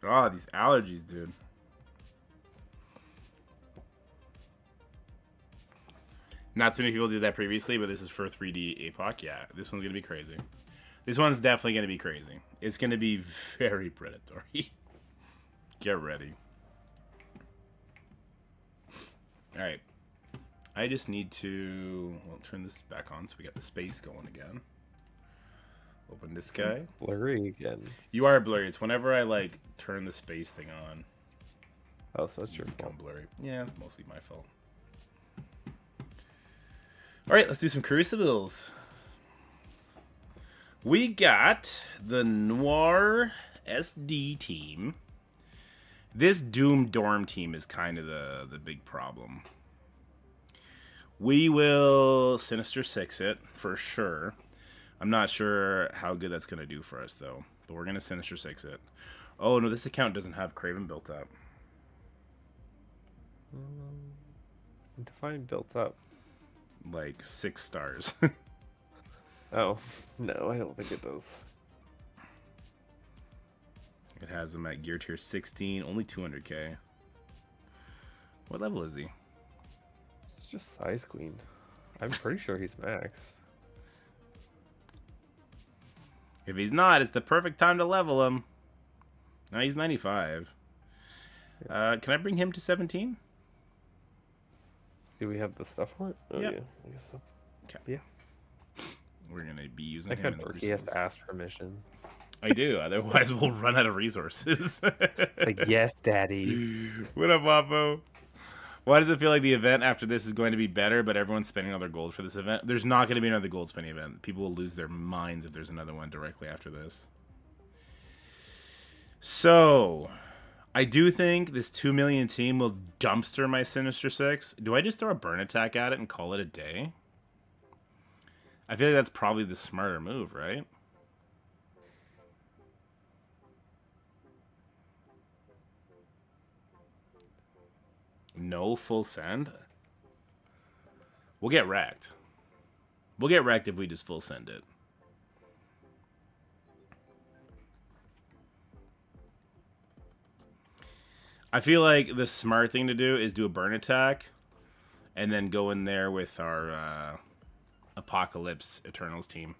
Speaker 3: Oh, these allergies, dude. Not too many people did that previously, but this is for 3D APOC. Yeah, this one's going to be crazy. This one's definitely going to be crazy. It's going to be very predatory. Get ready. Alright. I just need to turn this back on so we got the space going again. Open this guy.
Speaker 1: Blurry again.
Speaker 2: You are blurry. It's whenever I turn the space thing on.
Speaker 1: Oh, so it's your
Speaker 2: Become
Speaker 1: fault.
Speaker 2: blurry. Yeah, it's mostly my fault. All right, let's do some Crucibles. We got the Noir SD team. This Doom Dorm team is kind of the big problem. We will Sinister Six it for sure. I'm not sure how good that's going to do for us, though. But we're going to Sinister Six it. Oh, no, this account doesn't have Craven built up.
Speaker 1: Define built up.
Speaker 2: 6 stars.
Speaker 1: Oh, no, I don't think it does.
Speaker 2: It has him at Gear Tier 16, only 200k. What level is he?
Speaker 1: It's just Size Queen. I'm pretty sure he's max.
Speaker 2: If he's not, it's the perfect time to level him. No, he's 95. Can I bring him to 17?
Speaker 1: Do we have the stuff for it? Oh,
Speaker 2: Yep.
Speaker 1: yeah. I guess so.
Speaker 2: Okay.
Speaker 1: Yeah.
Speaker 2: We're going to be using
Speaker 1: Like
Speaker 2: him
Speaker 1: how
Speaker 2: in the
Speaker 1: Dorky has
Speaker 2: Crucibles.
Speaker 1: to ask permission.
Speaker 2: I do, otherwise we'll run out of resources.
Speaker 1: It's like, yes, daddy.
Speaker 2: What up, Wapo? Why does it feel like the event after this is going to be better, but everyone's spending all their gold for this event? There's not going to be another gold spending event. People will lose their minds if there's another one directly after this. So, I do think this 2 million team will dumpster my Sinister Six. Do I just throw a burn attack at it and call it a day? I feel like that's probably the smarter move, right? No full send? We'll get wrecked. We'll get wrecked if we just full send it. I feel like the smart thing to do is do a burn attack and then go in there with our Apocalypse Eternals team.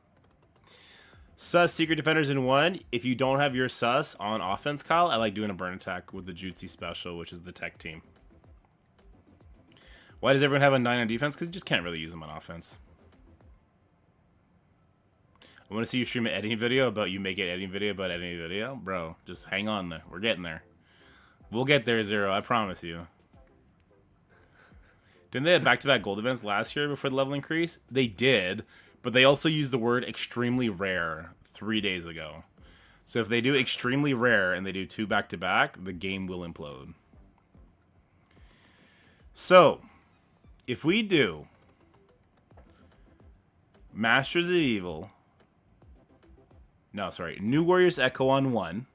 Speaker 2: Sus Secret Defenders in 1. If you don't have your sus on offense, Kyle, I like doing a burn attack with the Jutsu special, which is the tech team. Why does everyone have a 9 on defense? Because you just can't really use them on offense. I want to see you stream an editing video about you make an editing video about editing video. Bro, just hang on there. We're getting there. We'll get there, Zero. I promise you. Didn't they have back-to-back gold events last year before the level increase? They did, but they also used the word extremely rare 3 days ago. So if they do extremely rare and they do 2 back-to-back, the game will implode. So, if we do Masters of Evil... No, sorry. New Warriors Echo on 1.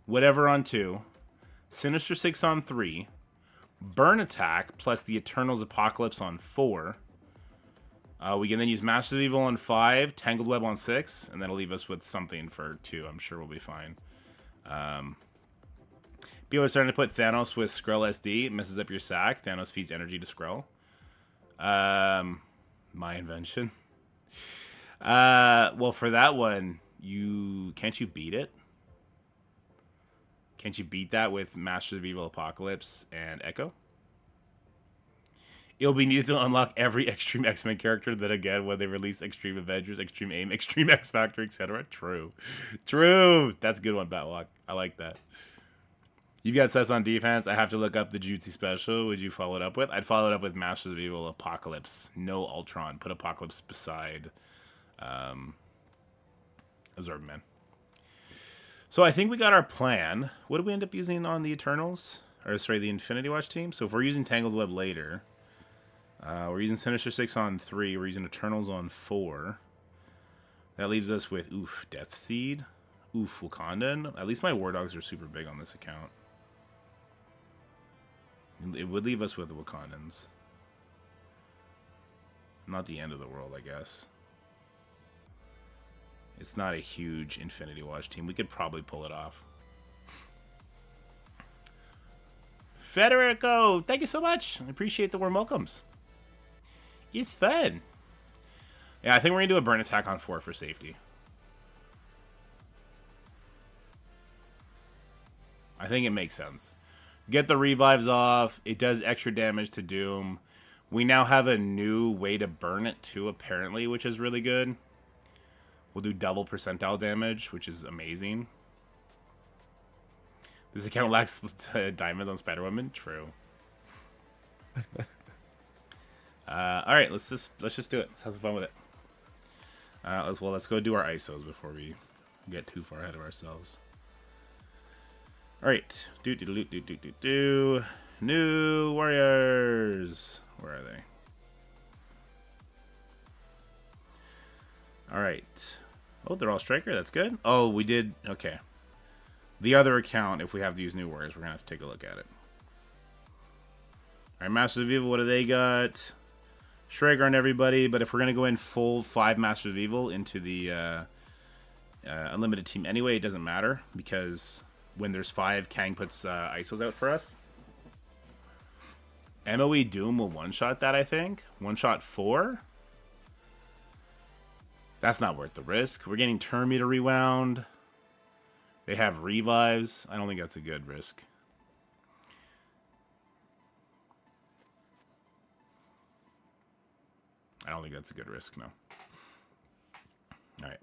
Speaker 2: Whatever on 2. Sinister 6 on 3. Burn Attack plus the Eternals Apocalypse on 4. We can then use Masters of Evil on 5. Tangled Web on 6. And that'll leave us with something for 2. I'm sure we'll be fine. People are starting to put Thanos with Skrull SD. It messes up your sack. Thanos feeds energy to Skrull. My invention. Well, for that one, can't you beat it? Can't you beat that with Masters of Evil Apocalypse and Echo? It'll be needed to unlock every Extreme X-Men character that, again, when they release Extreme Avengers, Extreme AIM, Extreme X-Factor, etc. True. True! That's a good one, Batwalk. I like that. You've got sus on defense. I have to look up the Jutsu special. Would you follow it up with? I'd follow it up with Masters of Evil Apocalypse. No Ultron. Put Apocalypse beside Absorbing Man. So I think we got our plan. What did we end up using on the Eternals? Or sorry, the Infinity Watch team? So if we're using Tangled Web later, we're using Sinister 6 on 3. We're using Eternals on 4. That leaves us with, Death Seed. Wakandan. At least my War Dogs are super big on this account. It would leave us with the Wakandans. Not the end of the world, I guess. It's not a huge Infinity Watch team. We could probably pull it off. Federico, thank you so much. I appreciate the warm welcomes. It's fun. Yeah, I think we're going to do a burn attack on 4 for safety. I think it makes sense. Get the revives off. It does extra damage to Doom. We now have a new way to burn it too, apparently, which is really good. We'll do double percentile damage, which is amazing. This account lacks diamonds on Spider-Woman. True. All right, let's just do it. Let's have some fun with it. Let's go do our ISOs before we get too far ahead of ourselves. All right, New Warriors. Where are they? All right. Oh, they're all striker. That's good. Oh, we did. Okay. The other account, if we have to use New Warriors, we're going to have to take a look at it. All right, Masters of Evil, what do they got? Schrager on everybody, but if we're going to go in full 5 Masters of Evil into the Unlimited team anyway, it doesn't matter, because when there's 5, Kang puts ISOs out for us. MOE Doom will one-shot that, I think. One-shot 4? That's not worth the risk. We're getting turn meter rewound. They have revives. I don't think that's a good risk. I don't think that's a good risk, no. Alright.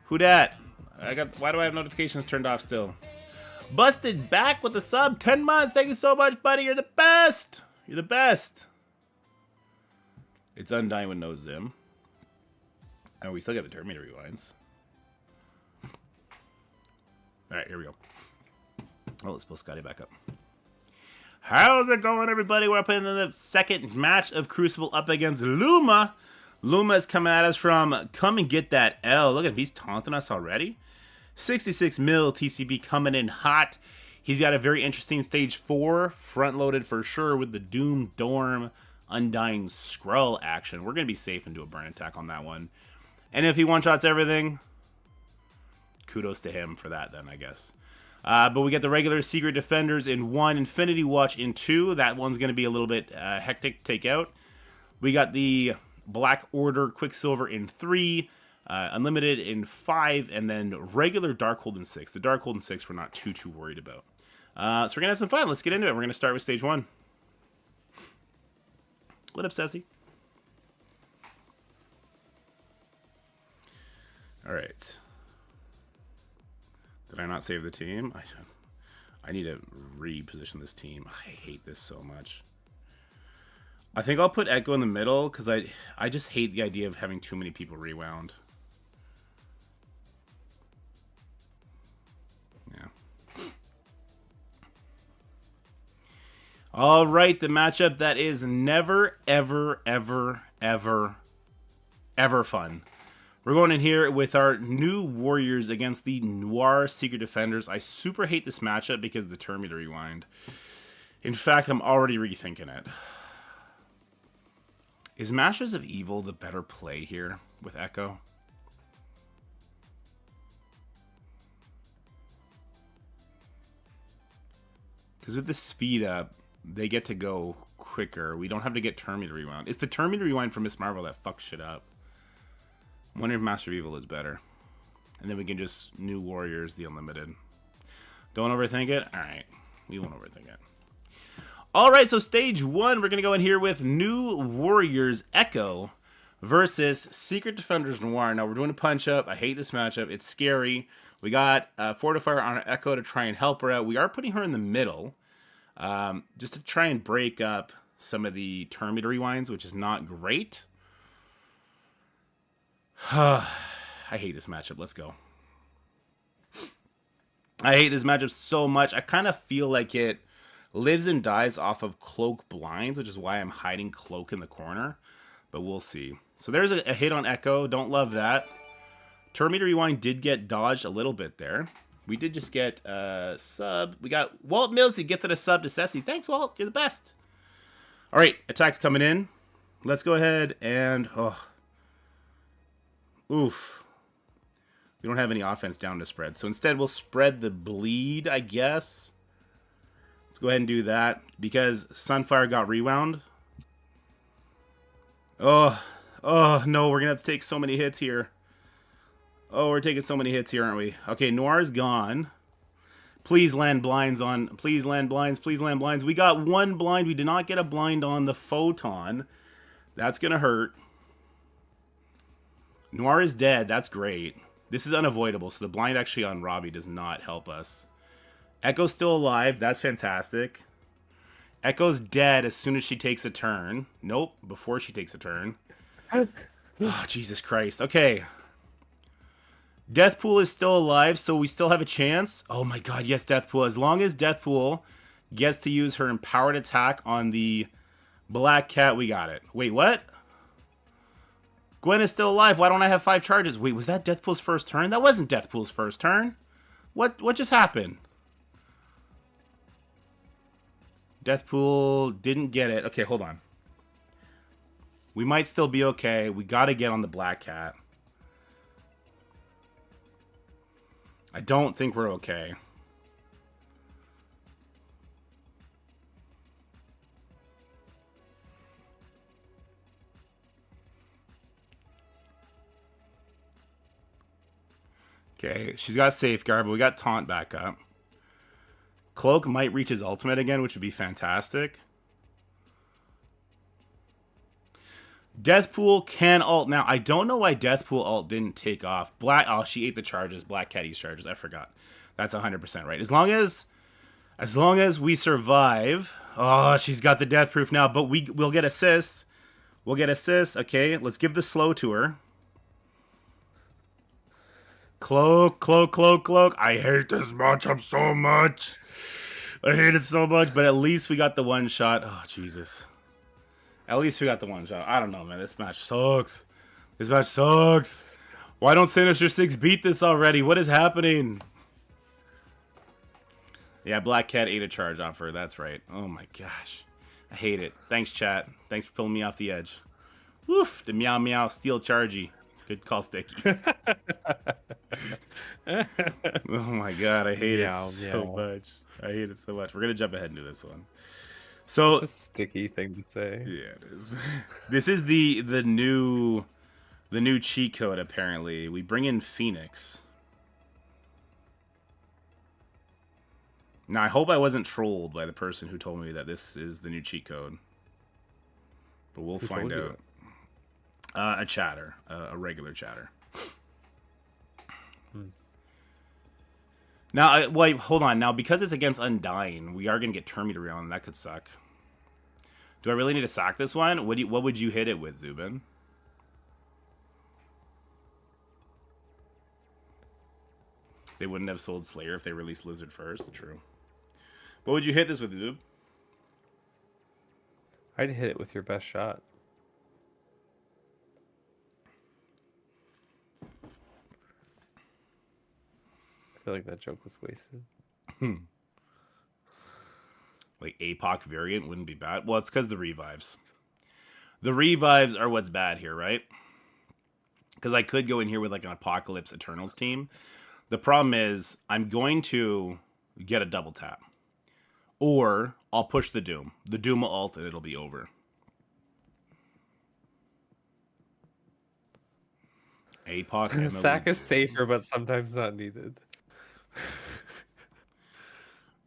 Speaker 2: Who dat? Why do I have notifications turned off still? Busted back with the sub. 10 months. Thank you so much, buddy. You're the best. You're the best. It's Undying with no Zim. And we still get the turn meter rewinds. Alright, here we go. Oh, let's pull Scottie back up. How's it going, everybody? We're playing in the second match of Crucible up against Luma. Luma is coming at us from Come and Get That L. Look at him. He's taunting us already. 66 mil TCB coming in hot. He's got a very interesting stage 4, front-loaded for sure with the Doom Dorm Undying Skrull action. We're going to be safe and do a burn attack on that one. And if he one-shots everything, kudos to him for that then, I guess. But we get the regular Secret Defenders in 1, Infinity Watch in 2. That one's going to be a little bit hectic to take out. We got the Black Order Quicksilver in 3, Unlimited in 5, and then regular Darkhold in 6. The Darkhold in 6 we're not too worried about. So we're going to have some fun. Let's get into it. We're going to start with stage 1. What up, Sassy? All right. Did I not save the team? I need to reposition this team. I hate this so much. I think I'll put Echo in the middle because I just hate the idea of having too many people rewound. Yeah. All right, the matchup that is never, ever, ever, ever, ever fun. We're going in here with our new Warriors against the Noir Secret Defenders. I super hate this matchup because of the Turn Me to Rewind. In fact, I'm already rethinking it. Is Masters of Evil the better play here with Echo? Because with the speed up, they get to go quicker. We don't have to get Turn Me to Rewind. It's the Turn Me to Rewind from Miss Marvel that fucks shit up. I'm wondering if Master of Evil is better. And then we can just New Warriors, the Unlimited. Don't overthink it? Alright. We won't overthink it. Alright, so stage 1, we're going to go in here with New Warriors Echo versus Secret Defenders Noir. Now, we're doing a punch-up. I hate this matchup. It's scary. We got Fortifier on our Echo to try and help her out. We are putting her in the middle just to try and break up some of the Turn Me to Rewinds, which is not great. I hate this matchup. Let's go. I hate this matchup so much. I kind of feel like it lives and dies off of Cloak blinds, which is why I'm hiding Cloak in the corner. But we'll see. So there's a hit on Echo. Don't love that. Turn Me to Rewind did get dodged a little bit there. We did just get a sub. We got Walt Mills. He gifted a sub to Ceci. Thanks, Walt. You're the best. All right. Attacks coming in. Let's go ahead and... Oof. We don't have any offense down to spread. So instead, we'll spread the bleed, I guess. Let's go ahead and do that. Because Sunfire got rewound. Oh, no. We're going to have to take so many hits here. Oh, we're taking so many hits here, aren't we? Okay, Noir's gone. Please land blinds on... Please land blinds. Please land blinds. We got one blind. We did not get a blind on the Photon. That's going to hurt. Noir is dead. That's great. This is unavoidable, so the blind actually on Robbie does not help us. Echo's still alive. That's fantastic. Echo's dead as soon as she takes a turn. Nope, before she takes a turn. Oh, Jesus Christ. Okay. Deathpool is still alive, so we still have a chance. Oh my god, yes, Deathpool. As long as Deathpool gets to use her empowered attack on the Black Cat, we got it. Wait, what? Gwen is still alive. Why don't I have 5 charges? Wait, was that Deathpool's first turn? That wasn't Deathpool's first turn. What just happened? Deathpool didn't get it. Okay, hold on. We might still be okay. We got to get on the Black Cat. I don't think we're okay. Okay, she's got Safeguard, but we got Taunt back up. Cloak might reach his ultimate again, which would be fantastic. Deathpool can ult. Now, I don't know why Deathpool ult didn't take off. Oh, she ate the charges. Black Cat eats charges. I forgot. That's 100% right. As long as we survive. Oh, she's got the death proof now, but we'll get assists. We'll get assists. Okay, let's give the slow to her. Cloak. I hate this matchup so much. I hate it so much, but at least we got the one shot. Oh, Jesus. At least we got the one shot. I don't know, man. This match sucks. This match sucks. Why don't Sinister Six beat this already? What is happening? Yeah, Black Cat ate a charge offer. That's right. Oh, my gosh. I hate it. Thanks, chat. Thanks for pulling me off the edge. Woof. The meow meow steel chargy. Good call, Sticky. Oh, my God. I hate it so much. I hate it so much. We're going to jump ahead and do this one. So,
Speaker 1: It's a sticky thing to say.
Speaker 2: yeah, it is. This is the new cheat code. Apparently, we bring in Phoenix. Now, I hope I wasn't trolled by the person who told me that this is the new cheat code, but we'll find out. A chatter, a regular chatter. Now, wait, hold on. Now, because it's against Undying, we are going to get Termite around, and that could suck. Do I really need to sack this one? What would you hit it with, Zubin? They wouldn't have sold Slayer if they released Lizard first. True. What would you hit this with, Zub?
Speaker 1: I'd hit it with your best shot. I feel like that joke was wasted.
Speaker 2: Like APOC variant wouldn't be bad. Well, it's because the revives. The revives are what's bad here, right? Because I could go in here with like an Apocalypse Eternals team. The problem is I'm going to get a double tap. Or I'll push the Doom. The Doom will ult and it'll be over. APOC.
Speaker 1: Sack is safer, but sometimes not needed.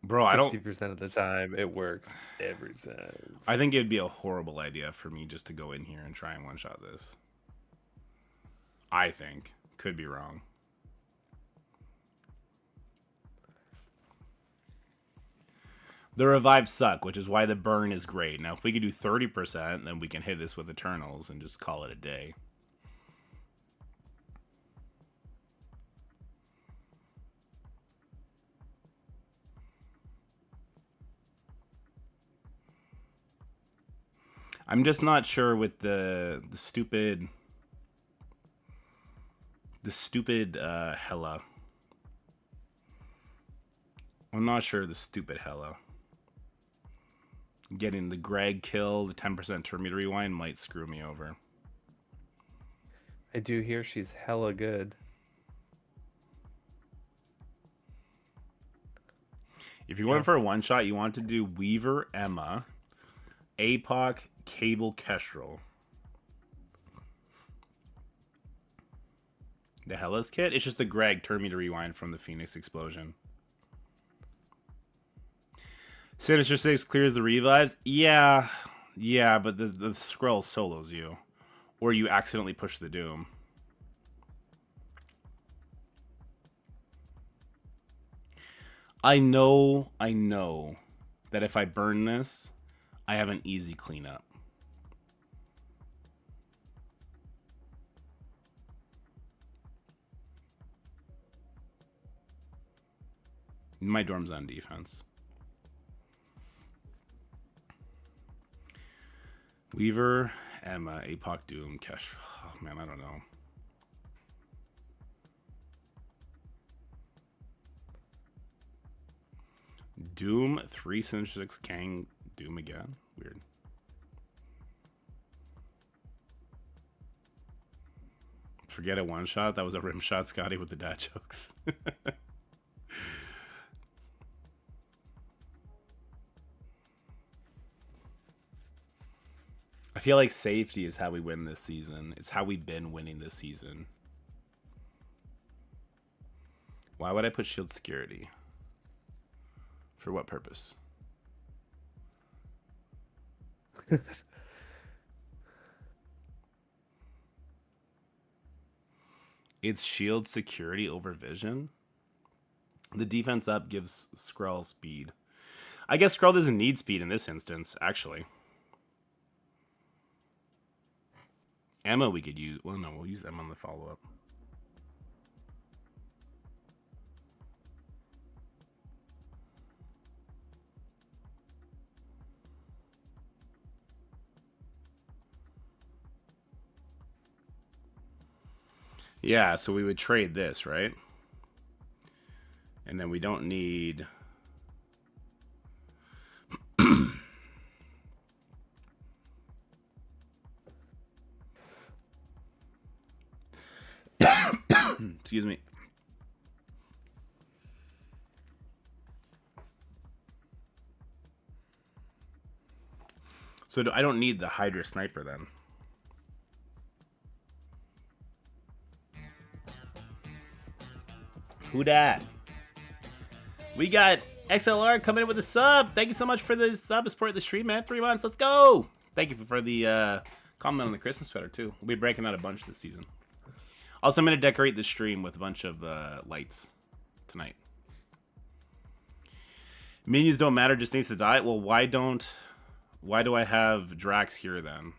Speaker 2: Bro, I don't...
Speaker 1: 60% of the time, it works every time.
Speaker 2: I think it'd be a horrible idea for me just to go in here and try and one-shot this. I think. Could be wrong. The revives suck, which is why the burn is great. Now, if we could do 30%, then we can hit this with Eternals and just call it a day. I'm just not sure with the stupid Hella. I'm not sure the stupid Hella. Getting the Greg kill, the 10% Termite rewind might screw me over.
Speaker 1: I do hear she's hella good.
Speaker 2: If you went for a one shot, you want to do Weaver, Emma, APOC, Cable, Kestrel. The Hellas kit? It's just the Greg Termite rewind from the Phoenix explosion. Sinister Six clears the revives. Yeah, but the scroll solos you. Or you accidentally push the Doom. I know that if I burn this, I have an easy cleanup. My dorm's on defense. Weaver, Emma, APOC, Doom, Kesh. Oh, man, I don't know. Doom, 3 Sinister 6, Kang, Doom again. Weird. Forget a one shot. That was a rim shot, Scottie, with the dad jokes. I feel like safety is how we win this season. It's how we've been winning this season. Why would I put shield security? For what purpose? It's shield security over vision. The defense up gives Skrull speed. I guess Skrull doesn't need speed in this instance, actually. Emma we could use. Well, no, we'll use Emma on the follow-up. Yeah, so we would trade this, right? And then we don't need... Excuse me. So I don't need the Hydra Sniper then. Who dat? We got XLR coming in with a sub. Thank you so much for the sub support the stream, man. 3 months. Let's go. Thank you for the comment on the Christmas sweater, too. We'll be breaking out a bunch this season. Also, I'm going to decorate the stream with a bunch of lights tonight. Minions don't matter, just needs to die. Well, why do I have Drax here then?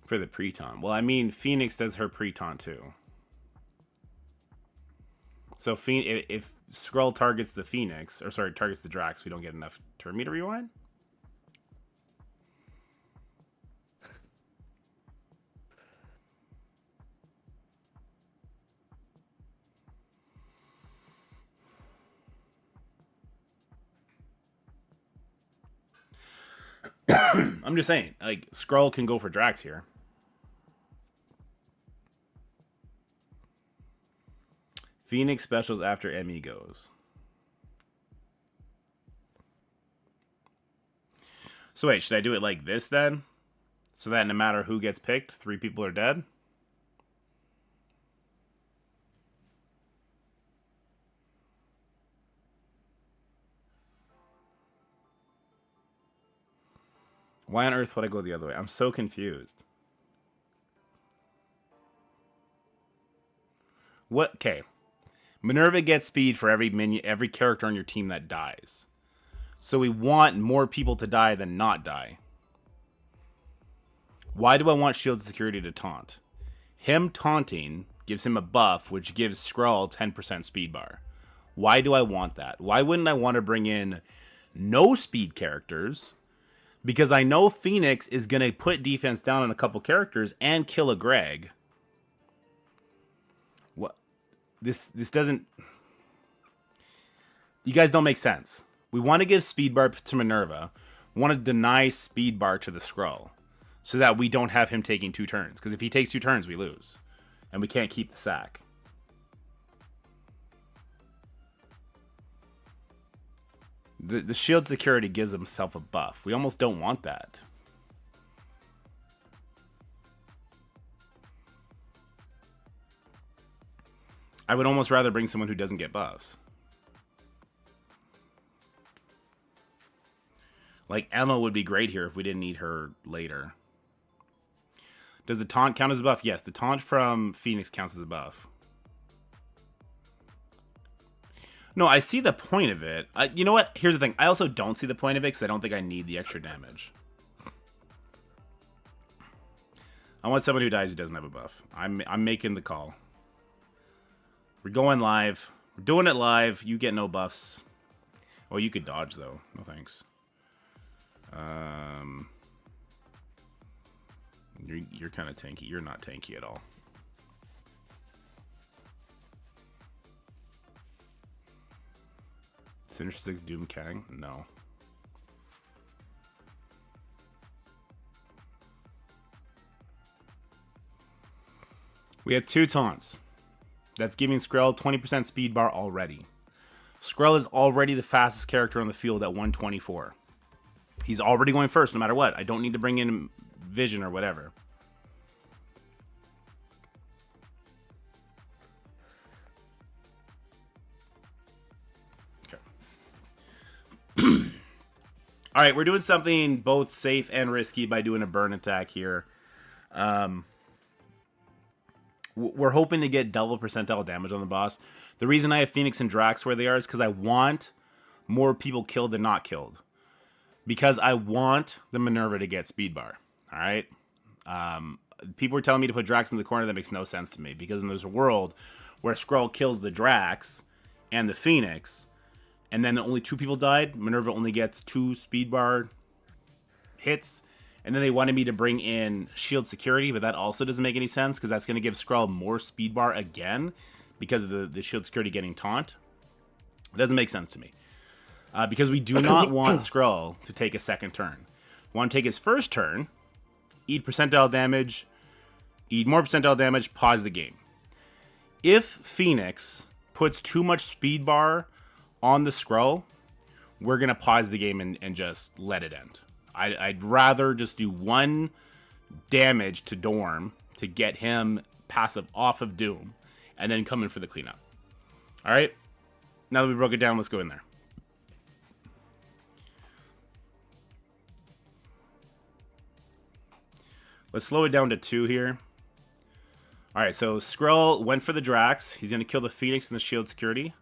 Speaker 2: For the pre-taunt. Well, I mean, Phoenix does her pre-taunt too. So if Skrull targets the Phoenix, or sorry, targets the Drax, we don't get enough turn meter rewind? I'm just saying, like, Skrull can go for Drax here. Phoenix specials after Emmy goes. So wait, should I do it like this then? So that no matter who gets picked, 3 people are dead? Why on earth would I go the other way? I'm so confused. What? Okay. Minerva gets speed for every minion, every character on your team that dies. So we want more people to die than not die. Why do I want Shield Security to taunt? Him taunting gives him a buff, which gives Skrull 10% speed bar. Why do I want that? Why wouldn't I want to bring in no speed characters? Because I know Phoenix is going to put defense down on a couple characters and kill a Greg. What? This doesn't... You guys don't make sense. We want to give speed bar to Minerva. We want to deny speed bar to the Skrull. So that we don't have him taking 2 turns. Because if he takes 2 turns, we lose. And we can't keep the sack. The shield security gives himself a buff. We almost don't want that. I would almost rather bring someone who doesn't get buffs. Like, Emma would be great here if we didn't need her later. Does the taunt count as a buff? Yes, the taunt from Phoenix counts as a buff. No, I see the point of it. You know what? Here's the thing. I also don't see the point of it because I don't think I need the extra damage. I want someone who dies who doesn't have a buff. I'm making the call. We're going live. We're doing it live. You get no buffs. Well, you could dodge, though. No thanks. You're kind of tanky. You're not tanky at all. Sinister 6 Doom Kang? No. We have 2 taunts. That's giving Skrull 20% speed bar already. Skrull is already the fastest character on the field at 124. He's already going first no matter what. I don't need to bring in Vision or whatever. All right, we're doing something both safe and risky by doing a burn attack here. We're hoping to get double percentile damage on the boss. The reason I have Phoenix and Drax where they are is because I want more people killed than not killed. Because I want the Minerva to get speed bar. All right? People are telling me to put Drax in the corner. That makes no sense to me. Because in there's a world where Skrull kills the Drax and the Phoenix, and then only 2 people died. Minerva only gets 2 speed bar hits, and then they wanted me to bring in shield security, but that also doesn't make any sense because that's going to give Skrull more speed bar again because of the shield security getting taunt. It doesn't make sense to me. Because we do not want Skrull to take a second turn. We want to take his first turn, eat percentile damage, eat more percentile damage, pause the game. If Phoenix puts too much speed bar on the Skrull, we're going to pause the game and just let it end. I'd rather just do 1 damage to Dorm to get him passive off of Doom and then come in for the cleanup. All right? Now that we broke it down, let's go in there. Let's slow it down to 2 here. All right, so Skrull went for the Drax. He's going to kill the Phoenix and the shield security.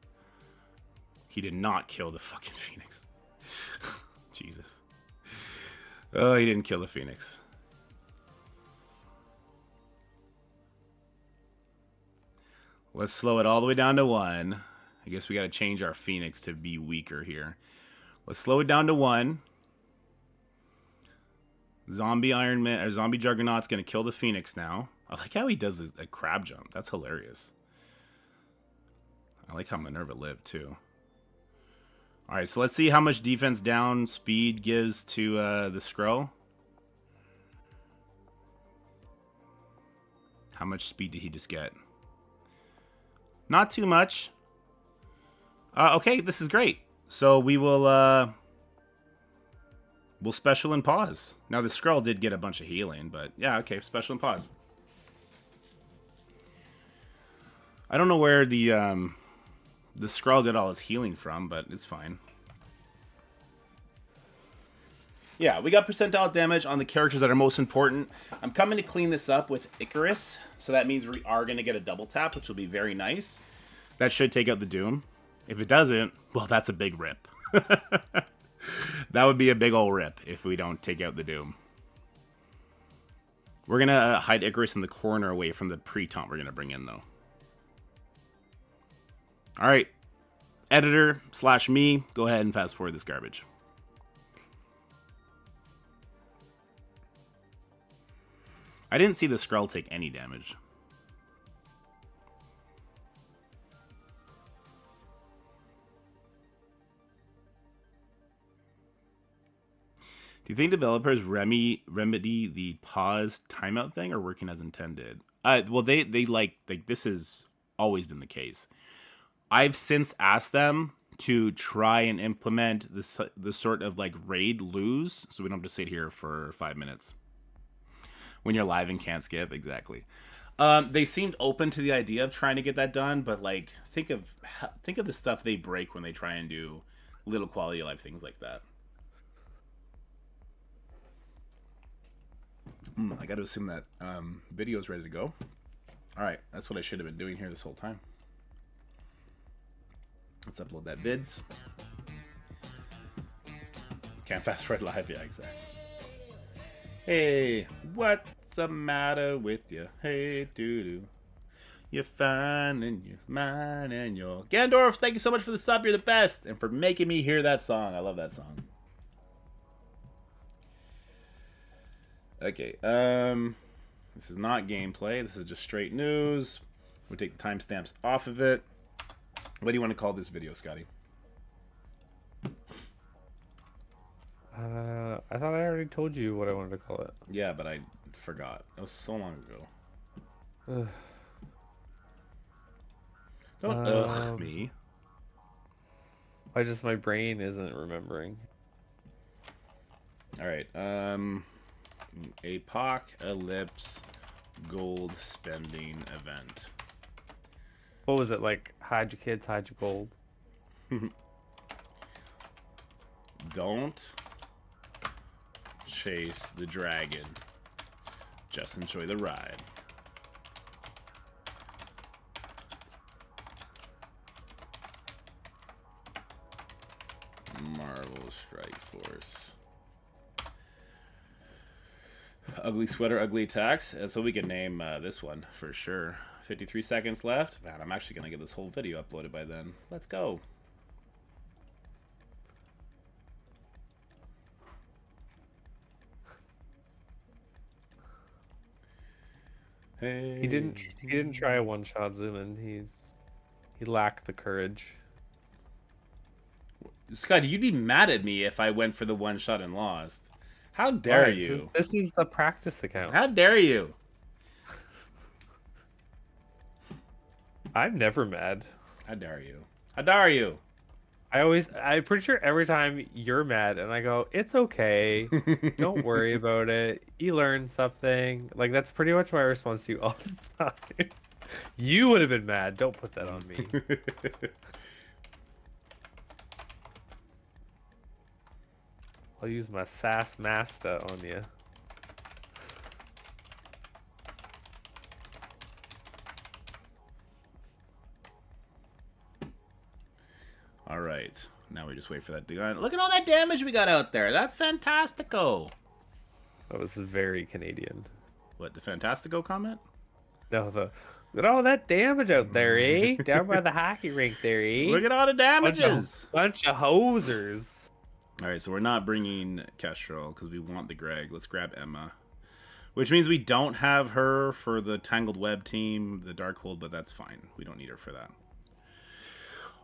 Speaker 2: He did not kill the fucking Phoenix. Jesus. Oh, he didn't kill the Phoenix. Let's slow it all the way down to 1. I guess we got to change our Phoenix to be weaker here. Let's slow it down to 1. Zombie Iron Man or Zombie Juggernaut's gonna kill the Phoenix now. I like how he does a crab jump. That's hilarious. I like how Minerva lived too. All right, so let's see how much defense down speed gives to the Skrull. How much speed did he just get? Not too much. Okay, this is great. So we will we'll special and pause. Now the Skrull did get a bunch of healing, but yeah, okay, special and pause. I don't know where the Skrull got all his healing from, but it's fine. Yeah, we got percentile damage on the characters that are most important. I'm coming to clean this up with Icarus, so that means we are going to get a double tap, which will be very nice. That should take out the Doom. If it doesn't, well, that's a big rip. That would be a big ol' rip if we don't take out the Doom. We're going to hide Icarus in the corner away from the pre-taunt we're going to bring in, though. All right. Editor / me, go ahead and fast forward this garbage. I didn't see the Skrull take any damage. Do you think developers remedy the pause timeout thing or working as intended? Well, they like this has always been the case. I've since asked them to try and implement the sort of like raid lose, so we don't have to sit here for 5 minutes. When you're live and can't skip, exactly. They seemed open to the idea of trying to get that done, but like think of the stuff they break when they try and do little quality of life things like that. I got to assume that video is ready to go. All right, that's what I should have been doing here this whole time. Let's upload that vids. Can't fast forward live, yeah, exactly. Hey, what's the matter with you? Hey, doo-doo. You're fine and you're mine and you're... Gandorf, thank you so much for the sub. You're the best. And for making me hear that song. I love that song. Okay, this is not gameplay. This is just straight news. We'll take the timestamps off of it. What do you want to call this video, Scotty?
Speaker 1: I thought I already told you what I wanted to call it.
Speaker 2: Yeah, but I forgot. It was so long ago. Don't ugh me.
Speaker 1: My brain isn't remembering.
Speaker 2: All right. Apocalypse gold spending event.
Speaker 1: What was it like? Hide your kids, hide your gold.
Speaker 2: Don't chase the dragon. Just enjoy the ride. Marvel Strike Force. Ugly sweater, ugly attacks. That's what we could name this one for sure. 53 seconds left. Man, I'm actually going to get this whole video uploaded by then. Let's go. Hey.
Speaker 1: He didn't try a one-shot zoom in. He lacked the courage.
Speaker 2: Scott, you'd be mad at me if I went for the one shot and lost. How dare
Speaker 1: Right,
Speaker 2: you?
Speaker 1: This is the practice account.
Speaker 2: How dare you?
Speaker 1: I'm never mad.
Speaker 2: How dare you? How dare you?
Speaker 1: I'm pretty sure every time you're mad and I go, it's okay. Don't worry about it. You learned something. Like, that's pretty much my response to you all the time. You would have been mad. Don't put that on me. I'll use my sass master on you.
Speaker 2: All right. Now we just wait for that to go. Look at all that damage we got out there. That's fantastico.
Speaker 1: That was very Canadian.
Speaker 2: What, the fantastico comment?
Speaker 1: No, look at all that damage out there, eh? Down by the hockey rink there, eh?
Speaker 2: Look at all the damages.
Speaker 1: Bunch of hosers.
Speaker 2: All right, so we're not bringing Kestrel because we want the Greg. Let's grab Emma. Which means we don't have her for the Tangled Web team, the Darkhold, but that's fine. We don't need her for that.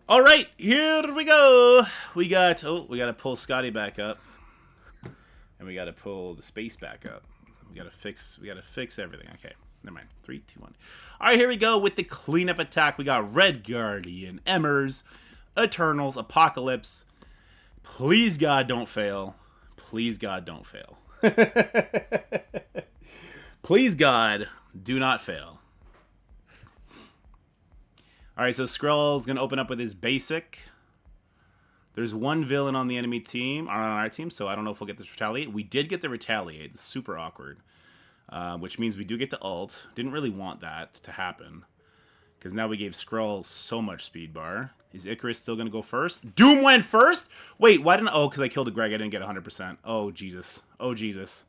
Speaker 2: All right, here we go. We got to pull Scottie back up, and we got to pull the space back up. We got to fix everything. Okay, never mind. 3, 2, 1. All right, here we go with the cleanup attack. We got Red Guardian, Emmers, Eternals, Apocalypse. Please God, don't fail. Please God, don't fail. Please God, do not fail. Alright, so Skrull's going to open up with his basic. There's one villain on the enemy team, on our team, so I don't know if we'll get this Retaliate. We did get the Retaliate. It's super awkward. Which means we do get to ult. Didn't really want that to happen. Because now we gave Skrull so much speed bar. Is Icarus still going to go first? Doom went first? Wait, why didn't... Oh, because I killed the Greg. I didn't get 100%. Oh, Jesus. Oh, Jesus.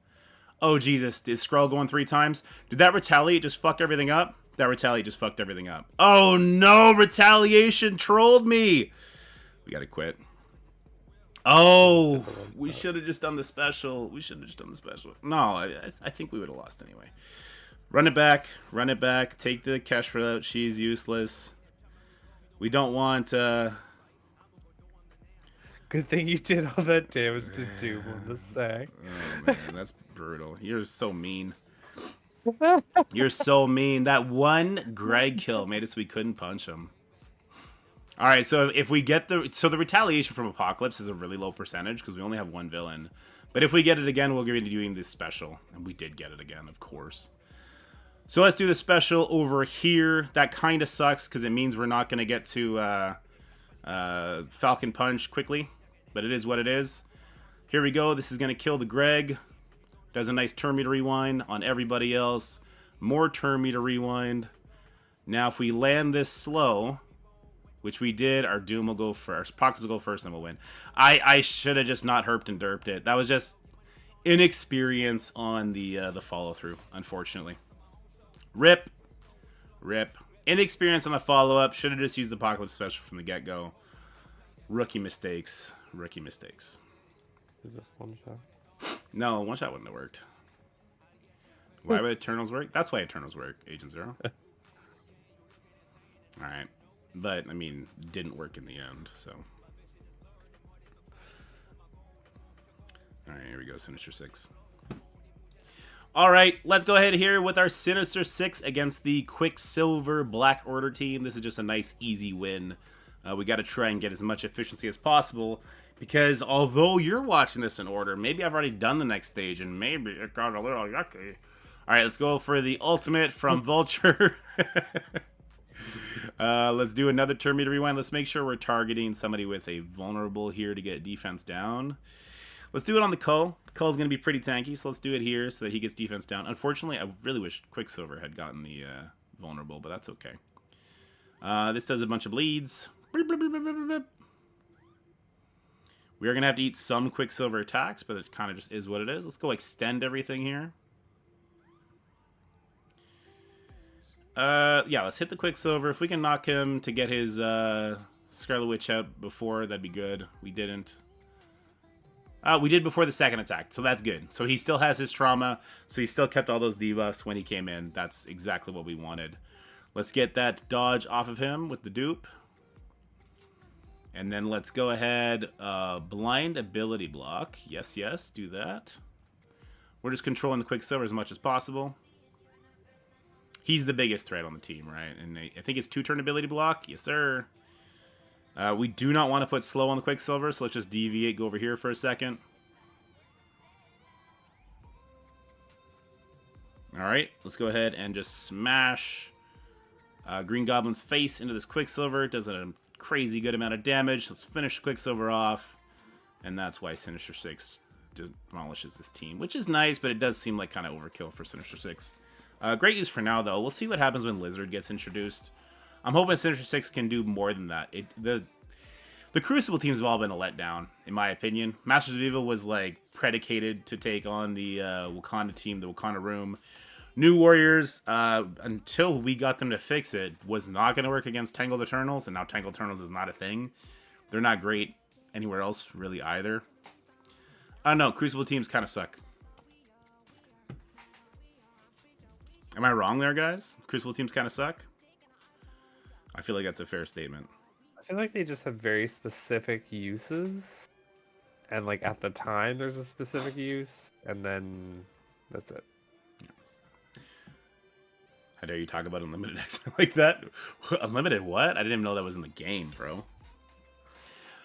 Speaker 2: Oh, Jesus. Is Skrull going 3 times? Did that Retaliate just fuck everything up? That Retaliate just fucked everything up. Oh, no. Retaliation trolled me. We got to quit. Oh, we should have just done the special. We should have just done the special. No, I think we would have lost anyway. Run it back. Run it back. Take the Kestrel out. She's useless. We don't want...
Speaker 1: Good thing you did all that damage to Doom on the sack.
Speaker 2: Oh, man, that's brutal. You're so mean. You're so mean. That one Greg kill made it so we couldn't punch him. All right, so if we get the... So the retaliation from Apocalypse is a really low percentage because we only have one villain. But if we get it again, we'll be doing this special. And we did get it again, of course. So let's do the special over here. That kind of sucks because it means we're not going to get to Falcon Punch quickly. But it is what it is. Here we go. This is going to kill the Greg. Does a nice turn meter rewind on everybody else. More turn meter rewind. Now if we land this slow, which we did, our Doom will go first. Apocalypse will go first and we'll win. I should have just not herped and derped it. That was just inexperience on the follow through, unfortunately. Rip. Rip. Inexperience on the follow-up. Should have just used the Apocalypse special from the get-go. Rookie mistakes. Rookie mistakes.
Speaker 1: Just one shot.
Speaker 2: No, one shot wouldn't have worked. Why would Eternals work? That's why Eternals work, Agent Zero. Alright. But, I mean, didn't work in the end, so. Alright, here we go. Sinister 6. Alright, let's go ahead here with our Sinister 6 against the Quicksilver Black Order team. This is just a nice, easy win. We got to try and get as much efficiency as possible. Because although you're watching this in order, maybe I've already done the next stage, and maybe it got a little yucky. Alright, let's go for the ultimate from Vulture. Let's do another turn meter rewind. Let's make sure we're targeting somebody with a vulnerable here to get defense down. Let's do it on the Cull. The Cull's going to be pretty tanky, so let's do it here so that he gets defense down. Unfortunately, I really wish Quicksilver had gotten the vulnerable, but that's okay. This does a bunch of bleeds. Bleep, bleep, bleep, bleep, bleep, bleep. We are going to have to eat some Quicksilver attacks, but it kind of just is what it is. Let's go extend everything here. Yeah, let's hit the Quicksilver. If we can knock him to get his Scarlet Witch out before, that'd be good. We didn't. We did before the second attack, so that's good. So he still has his trauma, so he still kept all those debuffs when he came in. That's exactly what we wanted. Let's get that dodge off of him with the dupe. And then let's go ahead, blind ability block. Yes, yes, do that. We're just controlling the Quicksilver as much as possible. He's the biggest threat on the team, right? And I think it's 2-turn ability block. Yes, sir. We do not want to put slow on the Quicksilver, so let's just deviate, go over here for a second. Alright, let's go ahead and just smash Green Goblin's face into this Quicksilver. Does a crazy good amount of damage. Let's finish Quicksilver off. And that's why Sinister Six demolishes this team, which is nice, but it does seem like kind of overkill for Sinister Six. Great use for now, though. We'll see what happens when Lizard gets introduced. I'm hoping Sinister Six can do more than that. The Crucible teams have all been a letdown, in my opinion. Masters of Evil was like predicated to take on the Wakanda team, the Wakanda Room. New Warriors, until we got them to fix it, was not going to work against Tangled Eternals, and now Tangled Eternals is not a thing. They're not great anywhere else, really, either. I don't know, Crucible teams kind of suck. Am I wrong there, guys? Crucible teams kind of suck? I feel like that's a fair statement.
Speaker 1: I feel like they just have very specific uses. And like at the time there's a specific use, and then that's it.
Speaker 2: How dare you talk about Unlimited X like that? Unlimited what? I didn't even know that was in the game, bro.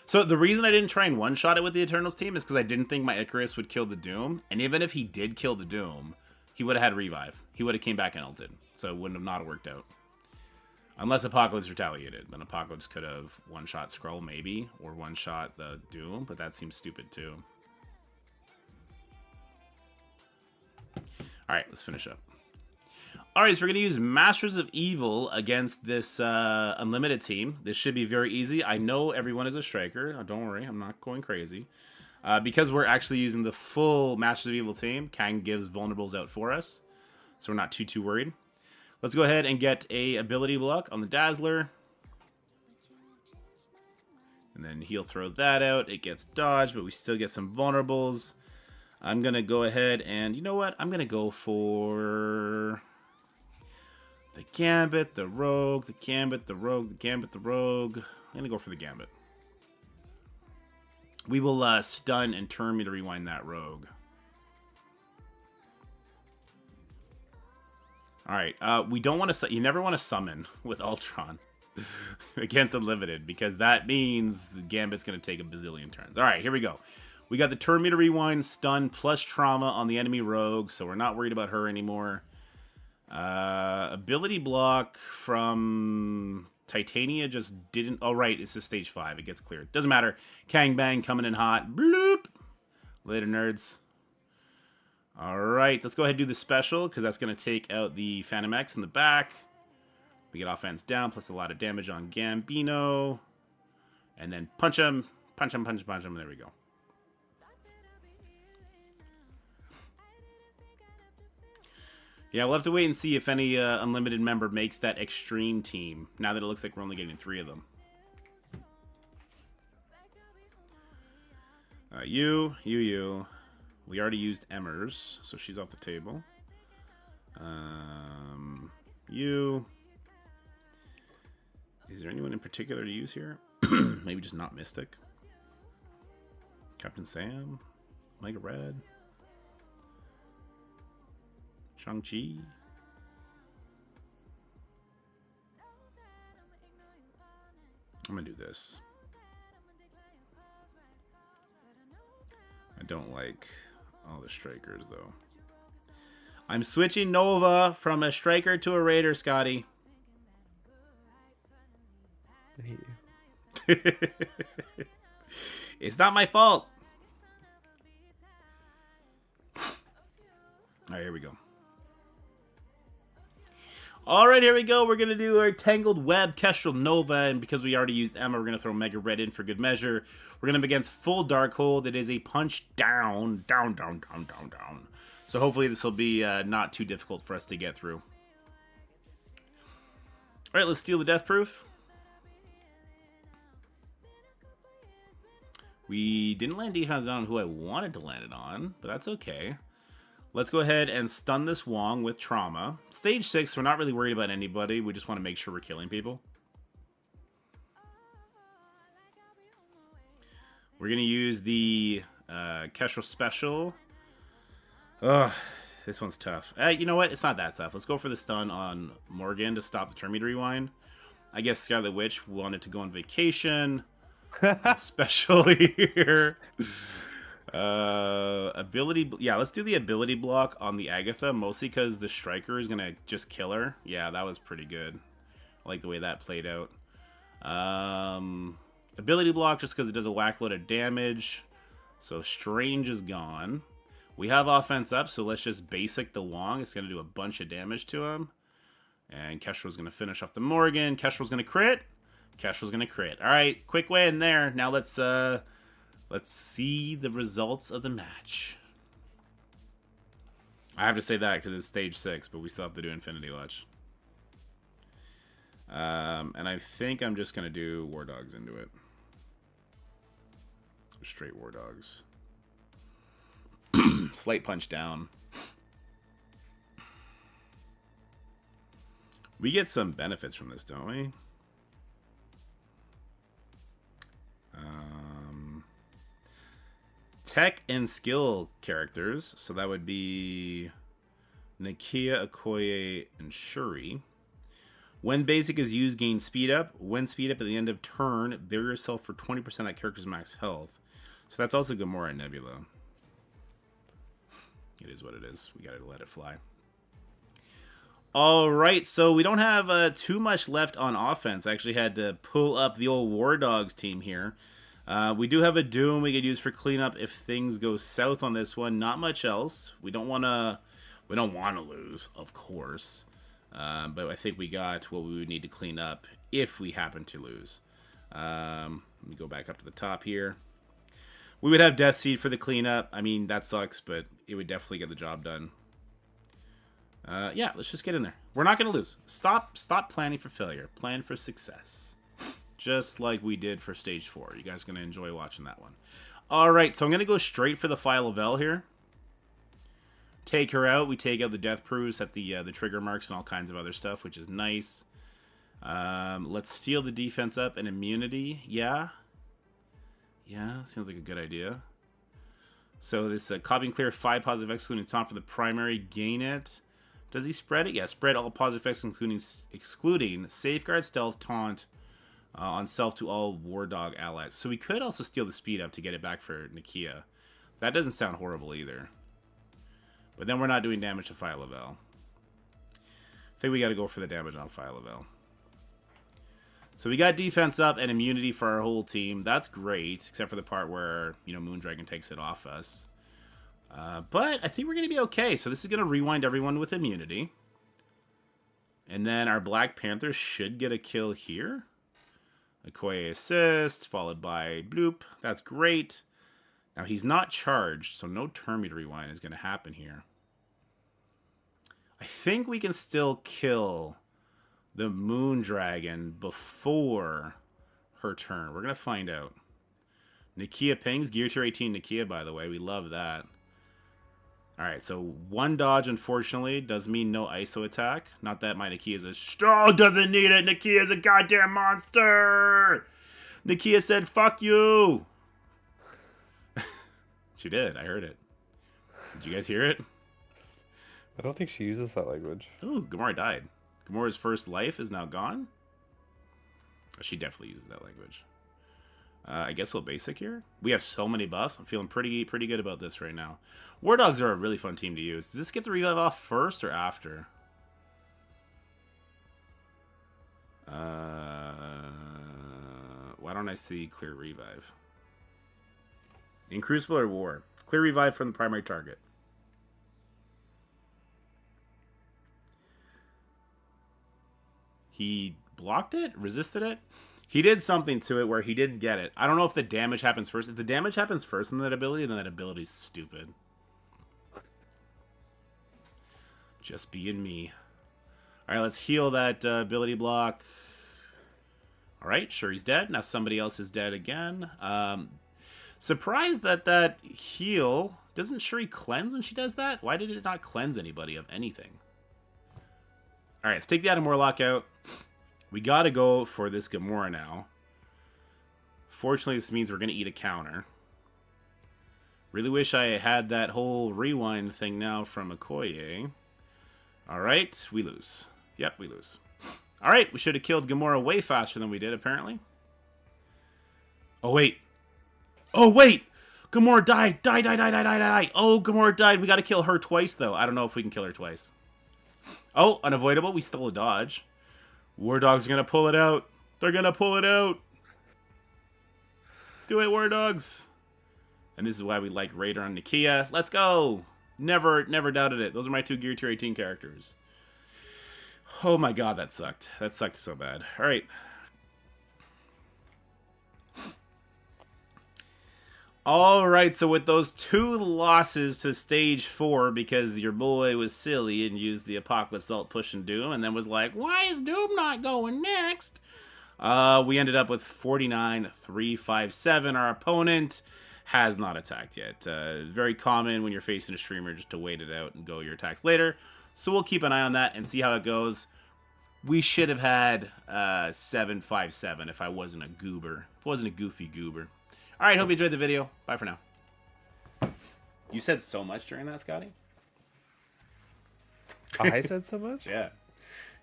Speaker 2: So the reason I didn't try and one-shot it with the Eternals team is because I didn't think my Icarus would kill the Doom. And even if he did kill the Doom, he would have had Revive. He would have came back and ulted. So it wouldn't have not worked out. Unless Apocalypse retaliated. Then Apocalypse could have one-shot Skrull, maybe. Or one-shot the Doom. But that seems stupid, too. Alright, let's finish up. Alright, so we're going to use Masters of Evil against this Unlimited team. This should be very easy. I know everyone is a striker. Oh, don't worry, I'm not going crazy. Because we're actually using the full Masters of Evil team, Kang gives vulnerables out for us. So we're not too worried. Let's go ahead and get a ability block on the Dazzler. And then he'll throw that out. It gets dodged, but we still get some vulnerables. I'm going to go ahead and, you know what? I'm going to go for the Gambit, the Rogue, the Gambit, the Rogue, the Gambit, the Rogue. I'm going to go for the Gambit. We will stun and turn me to rewind that Rogue. Alright, we don't want to... You never want to summon with Ultron against Unlimited, because that means the Gambit's going to take a bazillion turns. Alright, here we go. We got the turn meter rewind, stun, plus trauma on the enemy Rogue, so we're not worried about her anymore. Ability block from Titania just didn't... Oh, right, it's just stage 5. It gets cleared. Doesn't matter. Kang Bang coming in hot. Bloop! Later, nerds. Alright, let's go ahead and do the special, because that's going to take out the Phantom X in the back. We get offense down, plus a lot of damage on Gambino. And then punch him. Punch him, punch him, punch him. There we go. Yeah, we'll have to wait and see if any Unlimited member makes that extreme team, now that it looks like we're only getting 3 of them. You. We already used Emmers, so she's off the table. You. Is there anyone in particular to use here? Maybe just not Mystic. Captain Sam. Mega Red. Shang-Chi. I'm gonna do this. I don't like all the strikers, though. I'm switching Nova from a striker to a raider, Scotty.
Speaker 1: I hate you.
Speaker 2: It's not my fault. Alright, here we go. Alright, here we go. We're going to do our Tangled Web, Kestrel Nova, and because we already used Emma, we're going to throw Mega Red in for good measure. We're going to against full Darkhold. It is a punch down. So hopefully this will be not too difficult for us to get through. Alright, let's steal the death proof. We didn't land defense on who I wanted to land it on, but that's okay. Let's go ahead and stun this Wong with trauma. Stage 6, we're not really worried about anybody. We just want to make sure we're killing people. We're going to use the Kestrel Special. Ugh, this one's tough. You know what? It's not that tough. Let's go for the stun on Morgan to stop the turn meter rewind. I guess Scarlet Witch wanted to go on vacation. Especially here. Ability. Yeah, let's do the ability block on the Agatha, mostly because the Striker is going to just kill her. Yeah, that was pretty good. I like the way that played out. Ability block just because it does a whack load of damage. So Strange is gone. We have offense up, so let's just basic the Wong. It's going to do a bunch of damage to him. And Kestrel's going to finish off the Morgan. Kestrel's going to crit. Kestrel's going to crit. All right, quick win there. Now let's see the results of the match. I have to say that because it's stage 6, but we still have to do Infinity Watch. And I think I'm just going to do War Dogs into it. Straight War Dogs. Slight punch down. We get some benefits from this, don't we? Tech and skill characters. So that would be Nakia, Okoye, and Shuri. When basic is used, gain speed up. When speed up at the end of turn, bury yourself for 20% at character's max health. So that's also Gamora and Nebula. It is what it is. We gotta let it fly. Alright, so we don't have too much left on offense. I actually had to pull up the old War Dogs team here. We do have a Doom we could use for cleanup if things go south on this one. Not much else. We don't want to lose, of course. But I think we got what we would need to clean up if we happen to lose. Let me go back up to the top here. We would have Death Seed for the cleanup. I mean, that sucks, but it would definitely get the job done. Yeah, let's just get in there. We're not going to lose. Stop planning for failure. Plan for success. Just like we did for Stage 4. You guys are going to enjoy watching that one. Alright, so I'm going to go straight for the File of L here. Take her out. We take out the Death Proofs at the trigger marks and all kinds of other stuff, which is nice. Let's steal the defense up and immunity. Yeah. Yeah, sounds like a good idea. So this copy and clear 5 positive effects, including taunt for the primary. Gain it. Does he spread it? Yeah, spread all positive effects, excluding safeguard, stealth, taunt on self to all War Dog allies. So we could also steal the speed up to get it back for Nakia. That doesn't sound horrible either. But then we're not doing damage to File of L. I think we got to go for the damage on File of L. So we got defense up and immunity for our whole team. That's great, except for the part where, you know, Moondragon takes it off us. But I think we're going to be okay. So this is going to rewind everyone with immunity. And then our Black Panther should get a kill here. Okoye assist, followed by bloop. That's great. Now he's not charged, so no turn meter rewind is going to happen here. I think we can still kill the Moondragon before her turn. We're going to find out. Nakia pings. Gear tier 18 Nakia, by the way. We love that. Alright, so one dodge, unfortunately, does mean no ISO attack. Not that my Nakia is doesn't need it! Nakia is a goddamn monster! Nakia said, fuck you! She did, I heard it. Did you guys hear it?
Speaker 1: I don't think she uses that language.
Speaker 2: Ooh, Gamora died. Gamora's first life is now gone? Oh, she definitely uses that language. I guess we'll basic here. We have so many buffs. I'm feeling pretty good about this right now. War Dogs are a really fun team to use. Does this get the revive off first or after? Why don't I see clear revive? In Crucible or War? Clear revive from the primary target. He blocked it? Resisted it? He did something to it where he didn't get it. I don't know if the damage happens first. If the damage happens first in that ability, then that ability's stupid. Just being me. All right, let's heal that ability block. All right, sure, he's dead. Now somebody else is dead again. Surprised that that heal... Doesn't Shuri cleanse when she does that? Why did it not cleanse anybody of anything? All right, let's take the Adam Warlock out. We got to go for this Gamora now. Fortunately, this means we're going to eat a counter. Really wish I had that whole rewind thing now from Okoye. All right, we lose. Yep, we lose. All right, we should have killed Gamora way faster than we did, apparently. Oh, wait. Oh, wait! Gamora died! Die! Oh, Gamora died. We gotta kill her twice, though. I don't know if we can kill her twice. Oh, unavoidable. We stole a dodge. War Dogs are gonna pull it out. They're gonna pull it out. Do it, War Dogs. And this is why we like Raider on Nakia. Let's go! Never doubted it. Those are my 2 Gear Tier 18 characters. Oh my god, that sucked. That sucked so bad. Alright. Alright, so with those 2 losses to stage 4 because your boy was silly and used the Apocalypse ult pushing Doom and then was like, why is Doom not going next? We ended up with 49-357. Our opponent has not attacked yet. Very common when you're facing a streamer just to wait it out and go your attacks later. So we'll keep an eye on that and see how it goes. We should have had 757 if I wasn't a goober. If I wasn't a goofy goober. Alright, hope you enjoyed the video. Bye for now. You said so much during that, Scotty?
Speaker 1: I said so much?
Speaker 2: Yeah.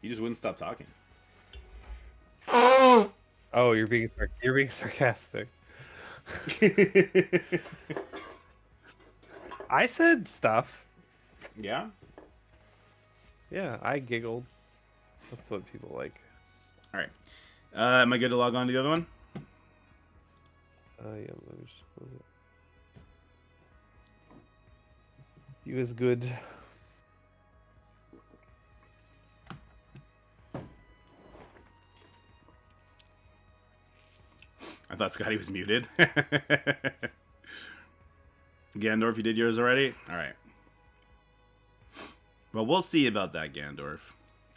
Speaker 2: You just wouldn't stop talking.
Speaker 1: Oh, you're being sarcastic. I said stuff.
Speaker 2: Yeah?
Speaker 1: Yeah, I giggled. That's what people like.
Speaker 2: Alright. Am I good to log on to the other one?
Speaker 1: Yeah, let me just close it. He was good.
Speaker 2: I thought Scotty was muted. Gandorf, you did yours already? Alright. Well, we'll see about that, Gandorf.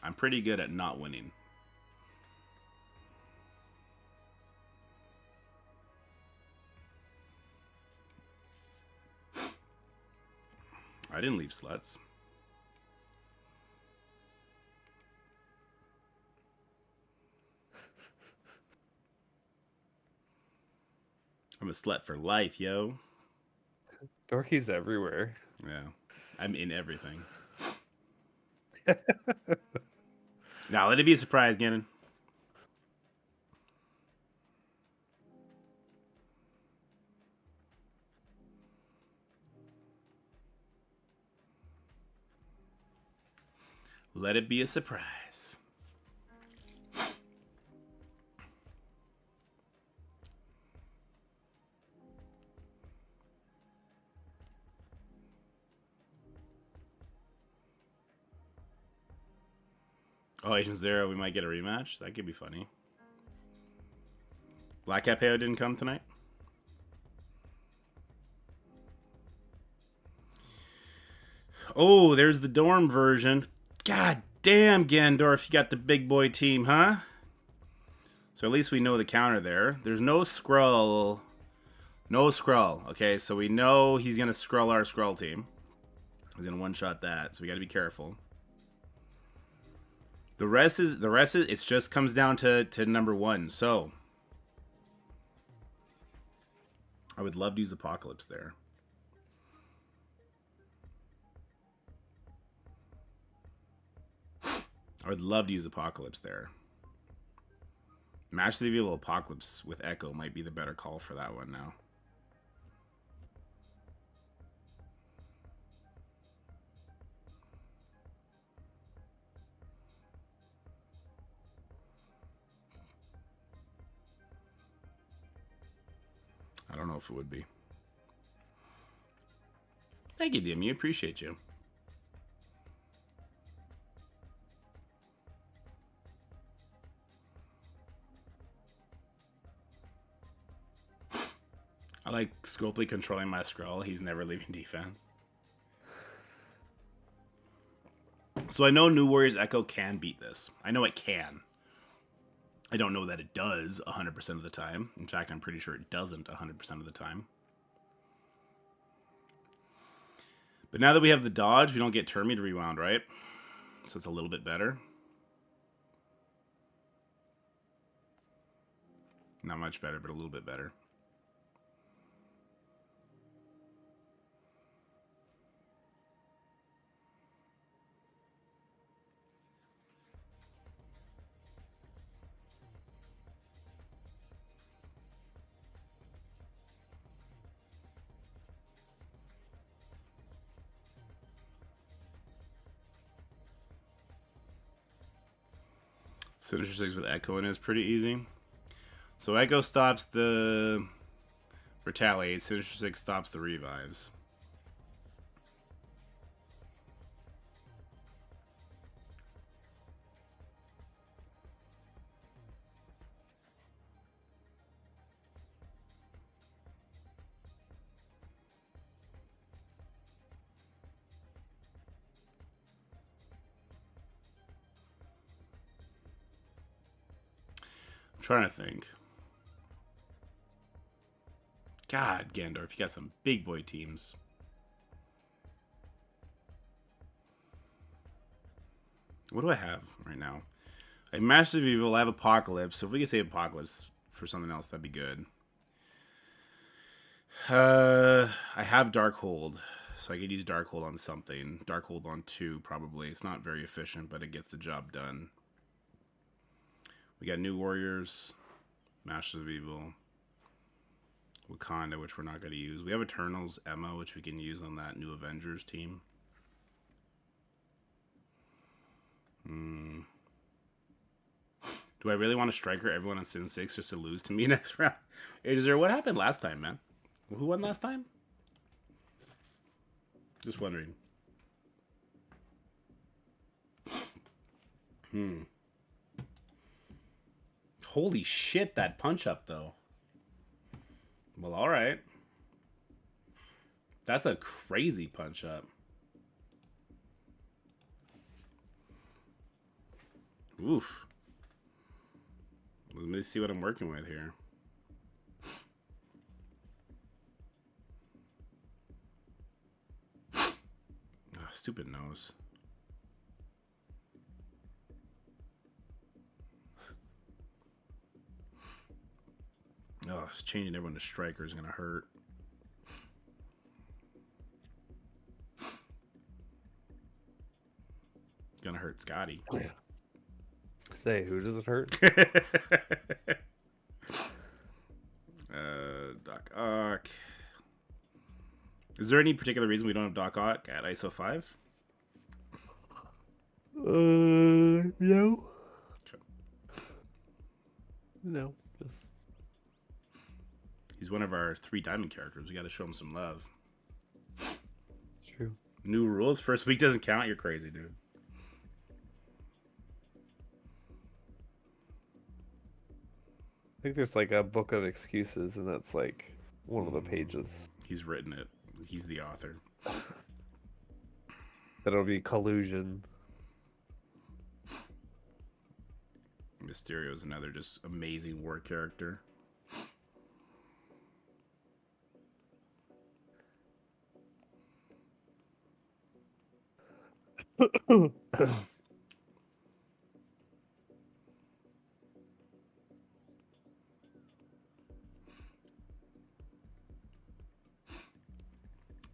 Speaker 2: I'm pretty good at not winning. I didn't leave sluts. I'm a slut for life, yo.
Speaker 1: Dorky's everywhere.
Speaker 2: Yeah. I'm in everything. Now, let it be a surprise, Gannon. Let it be a surprise. Oh, Agent Zero, we might get a rematch. That could be funny. Black Capeo didn't come tonight? Oh, there's the dorm version. God damn, Gandorf, you got the big boy team, huh? So at least we know the counter there. There's no Skrull. No Skrull. Okay, so we know he's going to Skrull our Skrull team. He's going to one-shot that, so we got to be careful. The rest is it just comes down to number 1. So I would love to use Apocalypse there. I would love to use Apocalypse there. Match the Evil Apocalypse with Echo might be the better call for that one now. I don't know if it would be. Thank you, Dim. Appreciate you. I like Scopely controlling my Skrull. He's never leaving defense. So I know New Warriors Echo can beat this. I know it can. I don't know that it does 100% of the time. In fact, I'm pretty sure it doesn't 100% of the time. But now that we have the dodge, we don't get Termy to rewound, right? So it's a little bit better. Not much better, but a little bit better. Sinister 6 with Echo in is pretty easy. So Echo stops the Retaliate. Sinister 6 stops the revives. I'm trying to think. God, Gandorf, you got some big boy teams. What do I have right now? I have Master of Evil, I have Apocalypse. So if we could save Apocalypse for something else, that'd be good. I have Darkhold, so I could use Darkhold on something. Darkhold on 2, probably. It's not very efficient, but it gets the job done. We got New Warriors, Masters of Evil, Wakanda, which we're not going to use. We have Eternals, Emma, which we can use on that new Avengers team. Do I really want to striker everyone on Sin 6 just to lose to me next round? Is there what happened last time, man? Who won last time? Just wondering. Holy shit, that punch up, though. Well, alright. That's a crazy punch up. Oof. Let me see what I'm working with here. Oh, stupid nose. Oh, changing everyone to striker is going to hurt. Gonna hurt Scottie.
Speaker 1: Say, who does it hurt?
Speaker 2: Doc Ock. Is there any particular reason we don't have Doc Ock at ISO 5?
Speaker 1: No.
Speaker 2: Okay.
Speaker 1: No, just...
Speaker 2: He's one of our 3 diamond characters. We got to show him some love.
Speaker 1: True.
Speaker 2: New rules. First week doesn't count. You're crazy, dude.
Speaker 1: I think there's like a book of excuses, and that's like one of the pages.
Speaker 2: He's written it. He's the author.
Speaker 1: That'll be collusion.
Speaker 2: Mysterio is another just amazing war character.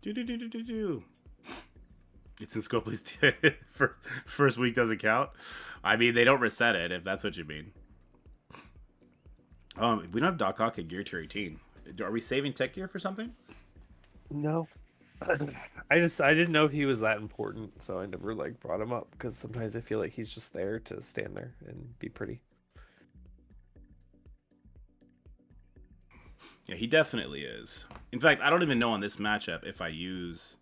Speaker 2: Do. It's in Scopely's first week doesn't count. I mean, they don't reset it if that's what you mean. We don't have Doc Ock at Gear Tier 18. Are we saving tech gear for something?
Speaker 1: No. I didn't know if he was that important, so I never like brought him up, because sometimes I feel like he's just there to stand there and be pretty.
Speaker 2: Yeah, he definitely is. In fact, I don't even know on this matchup if I use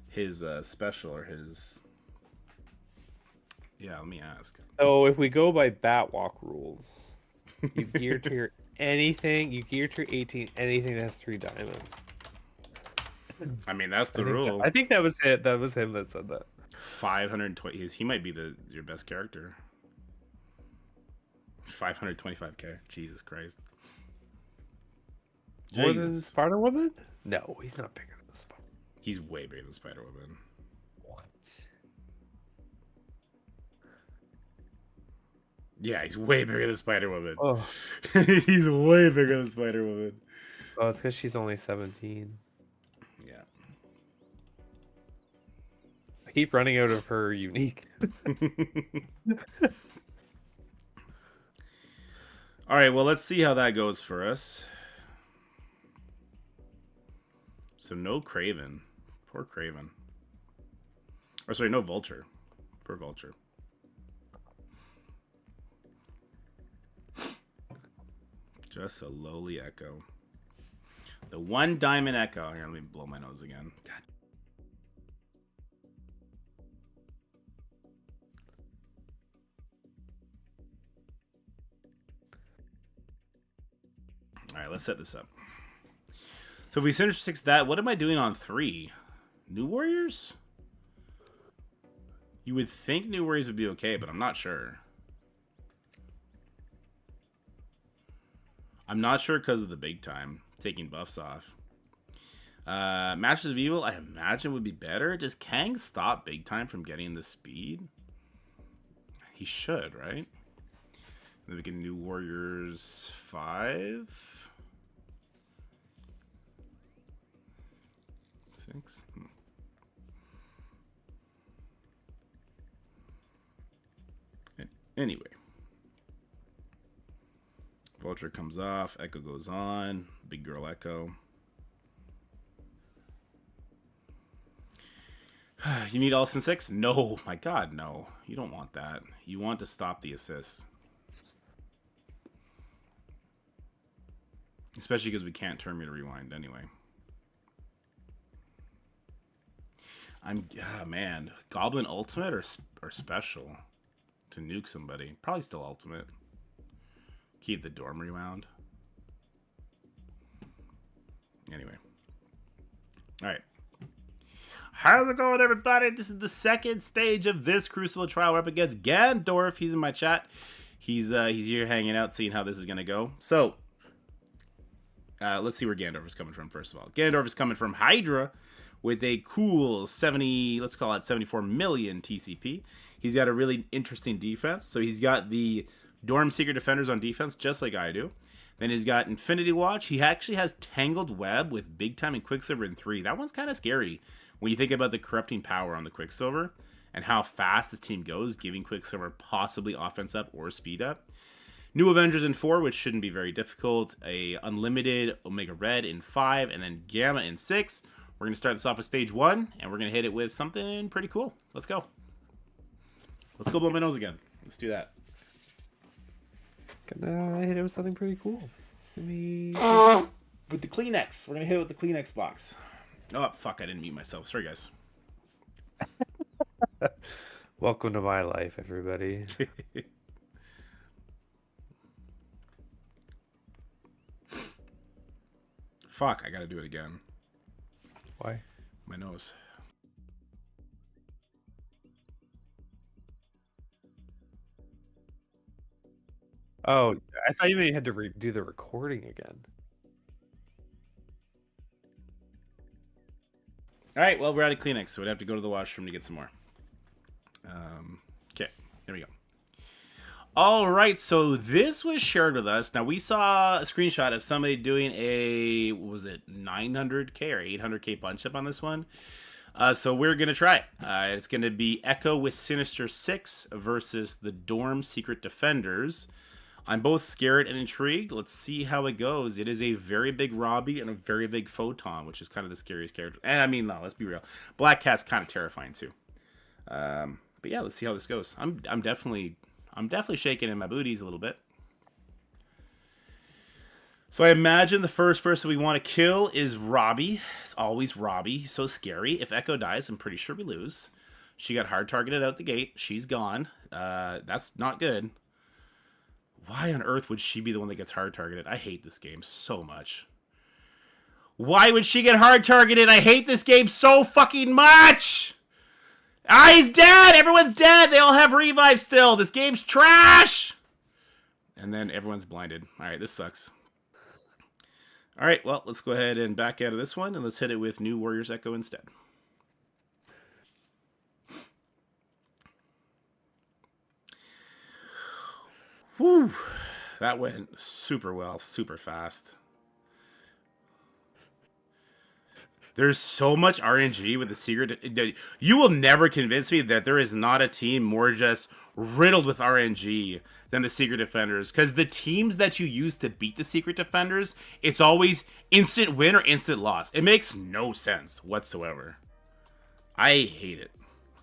Speaker 2: his special or his... Yeah, let me ask.
Speaker 1: So if we go by Batwalk rules, you gear tier anything, you gear tier 18, anything that has 3 diamonds.
Speaker 2: I mean, that's the rule.
Speaker 1: I think that was it. That was him that said that.
Speaker 2: 520. He might be your best character. 525k. Jesus Christ.
Speaker 1: More than Spider Woman? No, he's not bigger than the Spider.
Speaker 2: He's way bigger than Spider Woman.
Speaker 1: What?
Speaker 2: Yeah, he's way bigger than Spider Woman.
Speaker 1: Oh,
Speaker 2: He's way bigger than Spider Woman.
Speaker 1: oh, it's because she's only 17.
Speaker 2: Yeah.
Speaker 1: I keep running out of her unique.
Speaker 2: All right, well, let's see how that goes for us. So no Craven. Poor Craven. Or sorry, no Vulture. Poor Vulture. Just a lowly Echo. The one diamond Echo. Here, let me blow my nose again. God. All right, let's set this up. So if we Sinister 6 that, what am I doing on 3? New Warriors? You would think New Warriors would be okay, but I'm not sure. I'm not sure because of the big time. Taking buffs off. Masters of Evil, I imagine would be better. Does Kang stop big time from getting the speed? He should, right? Then we get New Warriors 5. 6. Anyway. Vulture comes off. Echo goes on. Big girl Echo. You need Allison 6? No. My God, no. You don't want that. You want to stop the assists. Especially because we can't turn me to rewind anyway. Man. Goblin Ultimate or Special? To nuke somebody. Probably still Ultimate. Keep the Dorm rewound. Anyway. Alright. How's it going, everybody? This is the second stage of this Crucible trial. We're up against Gandorf. He's in my chat. He's here hanging out, seeing how this is going to go. So, let's see where Gandorf is coming from, first of all. Gandorf is coming from Hydra with a cool 70, let's call it 74 million TCP. He's got a really interesting defense. So he's got the Dorm Secret Defenders on defense, just like I do. Then he's got Infinity Watch. He actually has Tangled Web with Big Time and Quicksilver in 3. That one's kind of scary when you think about the corrupting power on the Quicksilver and how fast this team goes, giving Quicksilver possibly offense up or speed up. New Avengers in 4, which shouldn't be very difficult. A Unlimited Omega Red in 5, and then Gamma in 6. We're going to start this off with stage 1, and we're going to hit it with something pretty cool. Let's go. Let's go blow my nose again. Let's do that.
Speaker 1: Gonna hit it with something pretty cool. Give me...
Speaker 2: With the Kleenex. We're going to hit it with the Kleenex box. Oh, fuck. I didn't mute myself. Sorry, guys.
Speaker 1: Welcome to my life, everybody.
Speaker 2: Fuck. I got to do it again.
Speaker 1: Why?
Speaker 2: My nose.
Speaker 1: Oh, I thought you had to do the recording again.
Speaker 2: All right, well, we're out of Kleenex, so we'd have to go to the washroom to get some more. Okay, here we go. All right, so this was shared with us. Now, we saw a screenshot of somebody doing a, what was it, 900K or 800K punch up on this one. So we're going to try it. It's going to be Echo with Sinister 6 versus the Dorm Secret Defenders. I'm both scared and intrigued. Let's see how it goes. It is a very big Robbie and a very big Photon, which is kind of the scariest character. And I mean, no, let's be real. Black Cat's kind of terrifying too. But yeah, let's see how this goes. I'm definitely shaking in my booties a little bit. So I imagine the first person we want to kill is Robbie. It's always Robbie. He's so scary. If Echo dies, I'm pretty sure we lose. She got hard targeted out the gate. She's gone. That's not good. Why on earth would she be the one that gets hard targeted? I hate this game so much. Why would she get hard targeted? I hate this game so fucking much! Ah, he's dead! Everyone's dead! They all have revive still! This game's trash! And then everyone's blinded. Alright, this sucks. Alright, well, let's go ahead and back out of this one, and let's hit it with New Warriors Echo instead. Whew. That went super well, super fast. There's so much RNG with the secret. You will never convince me that there is not a team more just riddled with RNG than the Secret Defenders. Because the teams that you use to beat the Secret Defenders, it's always instant win or instant loss. It makes no sense whatsoever. I hate it.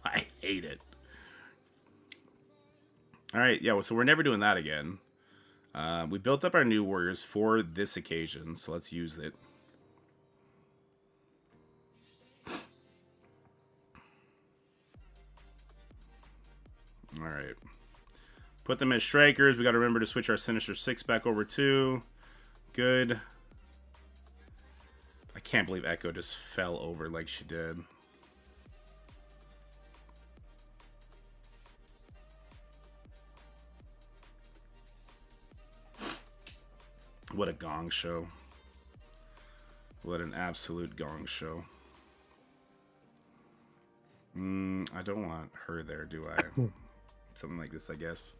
Speaker 2: I hate it. Alright, yeah, so we're never doing that again. We built up our new warriors for this occasion, so let's use it. Alright. Put them as strikers. We got to remember to switch our Sinister 6 back over too. Good. I can't believe Echo just fell over like she did. What a gong show. What an absolute gong show. I don't want her there, do I? Something like this, I guess.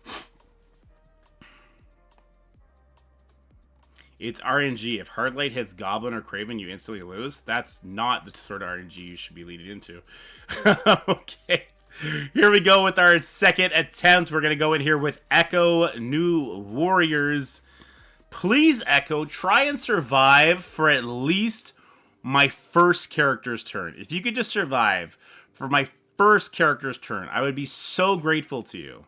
Speaker 2: It's RNG. If Hardlight hits Goblin or Craven, you instantly lose. That's not the sort of RNG you should be leading into. Okay. Here we go with our second attempt. We're going to go in here with Echo New Warriors. Please, Echo, try and survive for at least my first character's turn. If you could just survive for my first character's turn, I would be so grateful to you.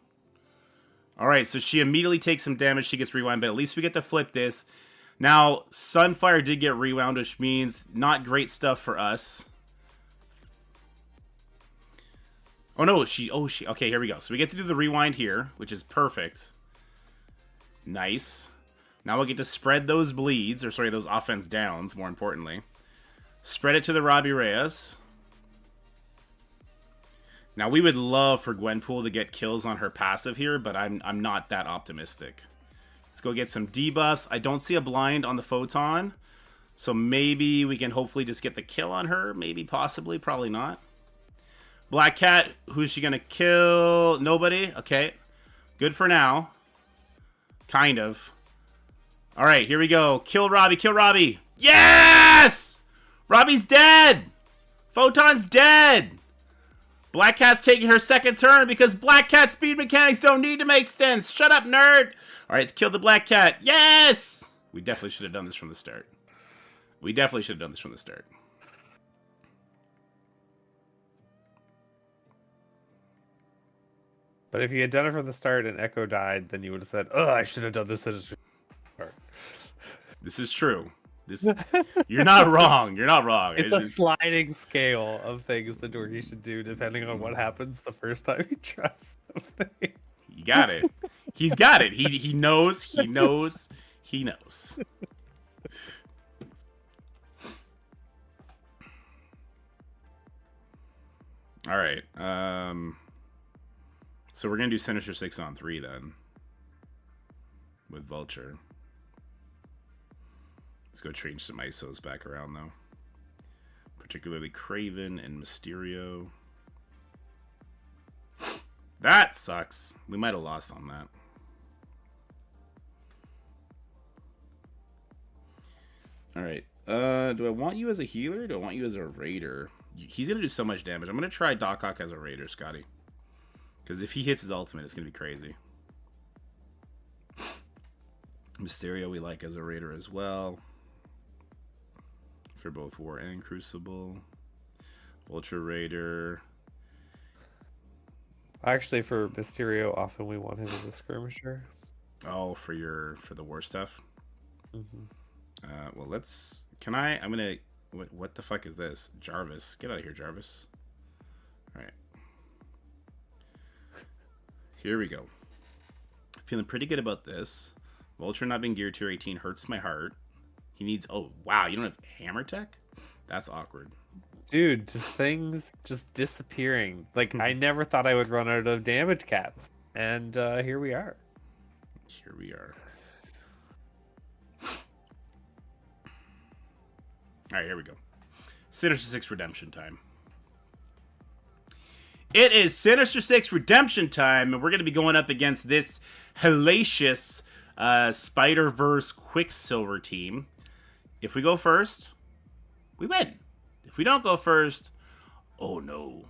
Speaker 2: Alright, so she immediately takes some damage. She gets rewound, but at least we get to flip this. Now, Sunfire did get rewound, which means not great stuff for us. Oh, no, okay, here we go. So we get to do the rewind here, which is perfect. Nice. Now we'll get to spread those bleeds, or sorry, those offense downs, more importantly. Spread it to the Robbie Reyes. Now, we would love for Gwenpool to get kills on her passive here, but I'm not that optimistic. Let's go get some debuffs. I don't see a blind on the Photon, so maybe we can hopefully just get the kill on her. Maybe, possibly, probably not. Black Cat, who's she going to kill? Nobody? Okay. Good for now. Kind of. Alright, here we go. Kill Robbie, kill Robbie. Yes! Robbie's dead! Photon's dead! Black Cat's taking her second turn because Black Cat speed mechanics don't need to make sense. Shut up, nerd! Alright, let's kill the Black Cat. Yes! We definitely should have done this from the start. We definitely should have done this from the start.
Speaker 1: But if you had done it from the start and Echo died, then you would have said, "Oh, I should have done this at the start."
Speaker 2: This is true. You're not wrong. You're not wrong.
Speaker 1: It's a sliding scale of things the Dorky should do depending on what happens the first time he tries something.
Speaker 2: You got it. He's got it. He knows. He knows. He knows. All right. So we're gonna do Sinister 6 on 3 then, with Vulture. Let's go change some ISOs back around though, particularly Craven and Mysterio. That sucks. We might have lost on that. All right. Do I want you as a healer? Or do I want you as a raider? He's gonna do so much damage. I'm gonna try Doc Ock as a raider, Scotty. Because if he hits his ultimate, it's going to be crazy. Mysterio we like as a raider as well. For both War and Crucible. Ultra Raider.
Speaker 1: Actually, for Mysterio, often we want him as a skirmisher.
Speaker 2: Oh, for the War stuff?
Speaker 1: Mm-hmm.
Speaker 2: Well, let's... I'm going to... What the fuck is this? Jarvis. Get out of here, Jarvis. Alright. Here we go. Feeling pretty good about this. Vulture not being geared tier 18 hurts my heart. He needs... Oh, wow. You don't have hammer tech? That's awkward.
Speaker 1: Dude, just things just disappearing. Like, I never thought I would run out of damage cats. And here we are.
Speaker 2: Here we are. All right, here we go. Sinister 6 Redemption time. It is Sinister 6 Redemption time, and we're going to be going up against this hellacious Spider-Verse Quicksilver team. If we go first, we win. If we don't go first, oh no.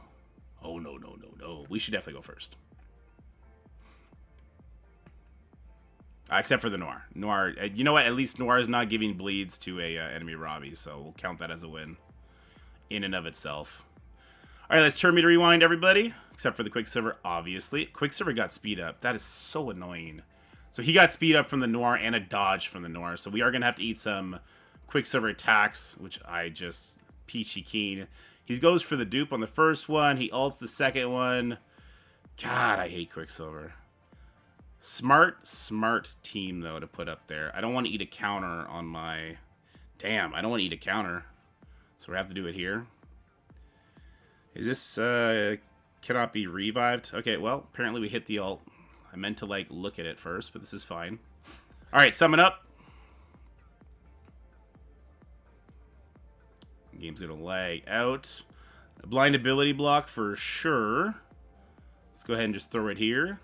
Speaker 2: Oh no, no, no, no. We should definitely go first. Except for the Noir. Noir, you know what? At least Noir is not giving bleeds to a enemy Robbie, so we'll count that as a win in and of itself. All right, let's turn me to rewind, everybody. Except for the Quicksilver, obviously. Quicksilver got speed up. That is so annoying. So he got speed up from the Noir and a dodge from the Noir. So we are going to have to eat some Quicksilver attacks, which I just peachy keen. He goes for the dupe on the first one. He ults the second one. God, I hate Quicksilver. Smart team, though, to put up there. I don't want to eat a counter on my... Damn, I don't want to eat a counter. So we have to do it here. Is this, cannot be revived? Okay, well, apparently we hit the ult. I meant to, like, look at it first, but this is fine. Alright, summon up. Game's gonna lag out. A blind ability block for sure. Let's go ahead and just throw it here.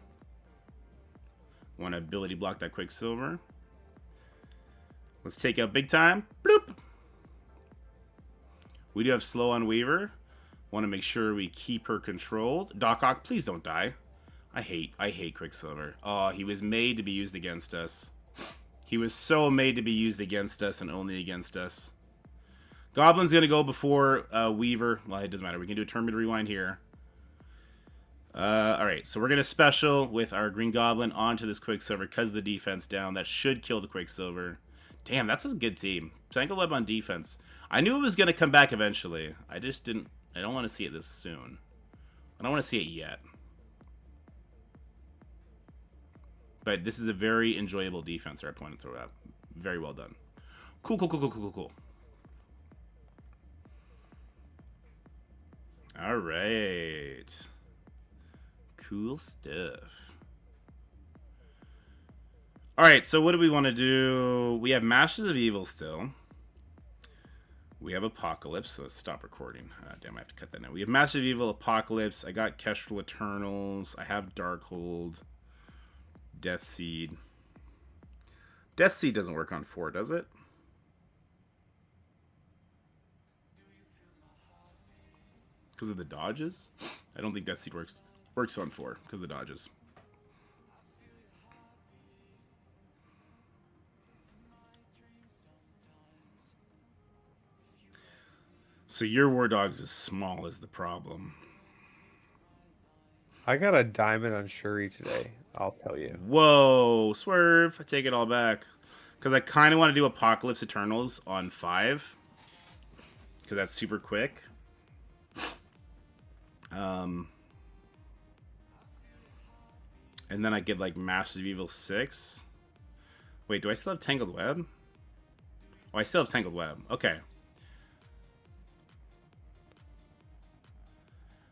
Speaker 2: Want to ability block that Quicksilver. Let's take out big time. Bloop. We do have slow on Weaver. Want to make sure we keep her controlled. Dork Out, please don't die. I hate Quicksilver. Oh, he was made to be used against us. He was so made to be used against us and only against us. Goblin's gonna go before Weaver. Well, it doesn't matter. We can do a turn to rewind here. Alright, so we're going to special with our Green Goblin onto this Quicksilver because of the defense down. That should kill the Quicksilver. Damn, that's a good team. Tangle Web on defense. I knew it was going to come back eventually. I just didn't... I don't want to see it this soon. I don't want to see it yet. But this is a very enjoyable defense our opponent threw out. Very well done. Cool, cool, cool, cool, cool, cool. Alright. Cool stuff. Alright, so what do we want to do? We have Masters of Evil still. We have Apocalypse, so let's stop recording. Damn, I have to cut that now. We have Masters of Evil, Apocalypse. I got Kestrel Eternals. I have Darkhold. Death Seed. Death Seed doesn't work on 4, does it? Because of the dodges? I don't think Death Seed works on 4 because of the dodges. So your War Dog's as small as the problem.
Speaker 1: I got a diamond on Shuri today, I'll tell you.
Speaker 2: Whoa, swerve. I take it all back. Because I kind of want to do Apocalypse Eternals on 5. Because that's super quick. And then I get like Masters of Evil 6. Wait, do I still have Tangled Web? Oh, I still have Tangled Web. Okay.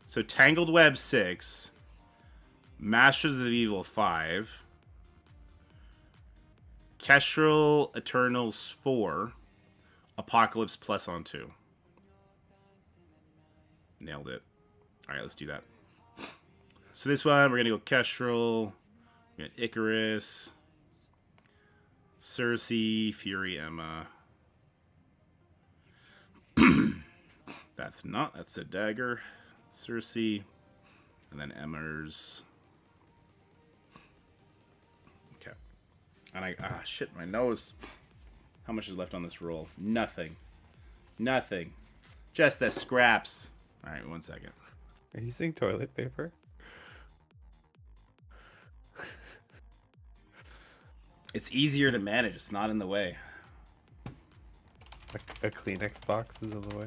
Speaker 2: So Tangled Web 6. Masters of Evil 5. Kestrel Eternals 4. Apocalypse Plus on 2. Nailed it. Alright, let's do that. So this one, we're going to go Kestrel. We got Icarus. Cersei, Fury, Emma. That's a dagger. Cersei. And then Emma's. Okay. And shit, my nose. How much is left on this roll? Nothing. Nothing. Just the scraps. Alright, 1 second.
Speaker 1: Are you using toilet paper?
Speaker 2: It's easier to manage. It's not in the way.
Speaker 1: A Kleenex box is in the way.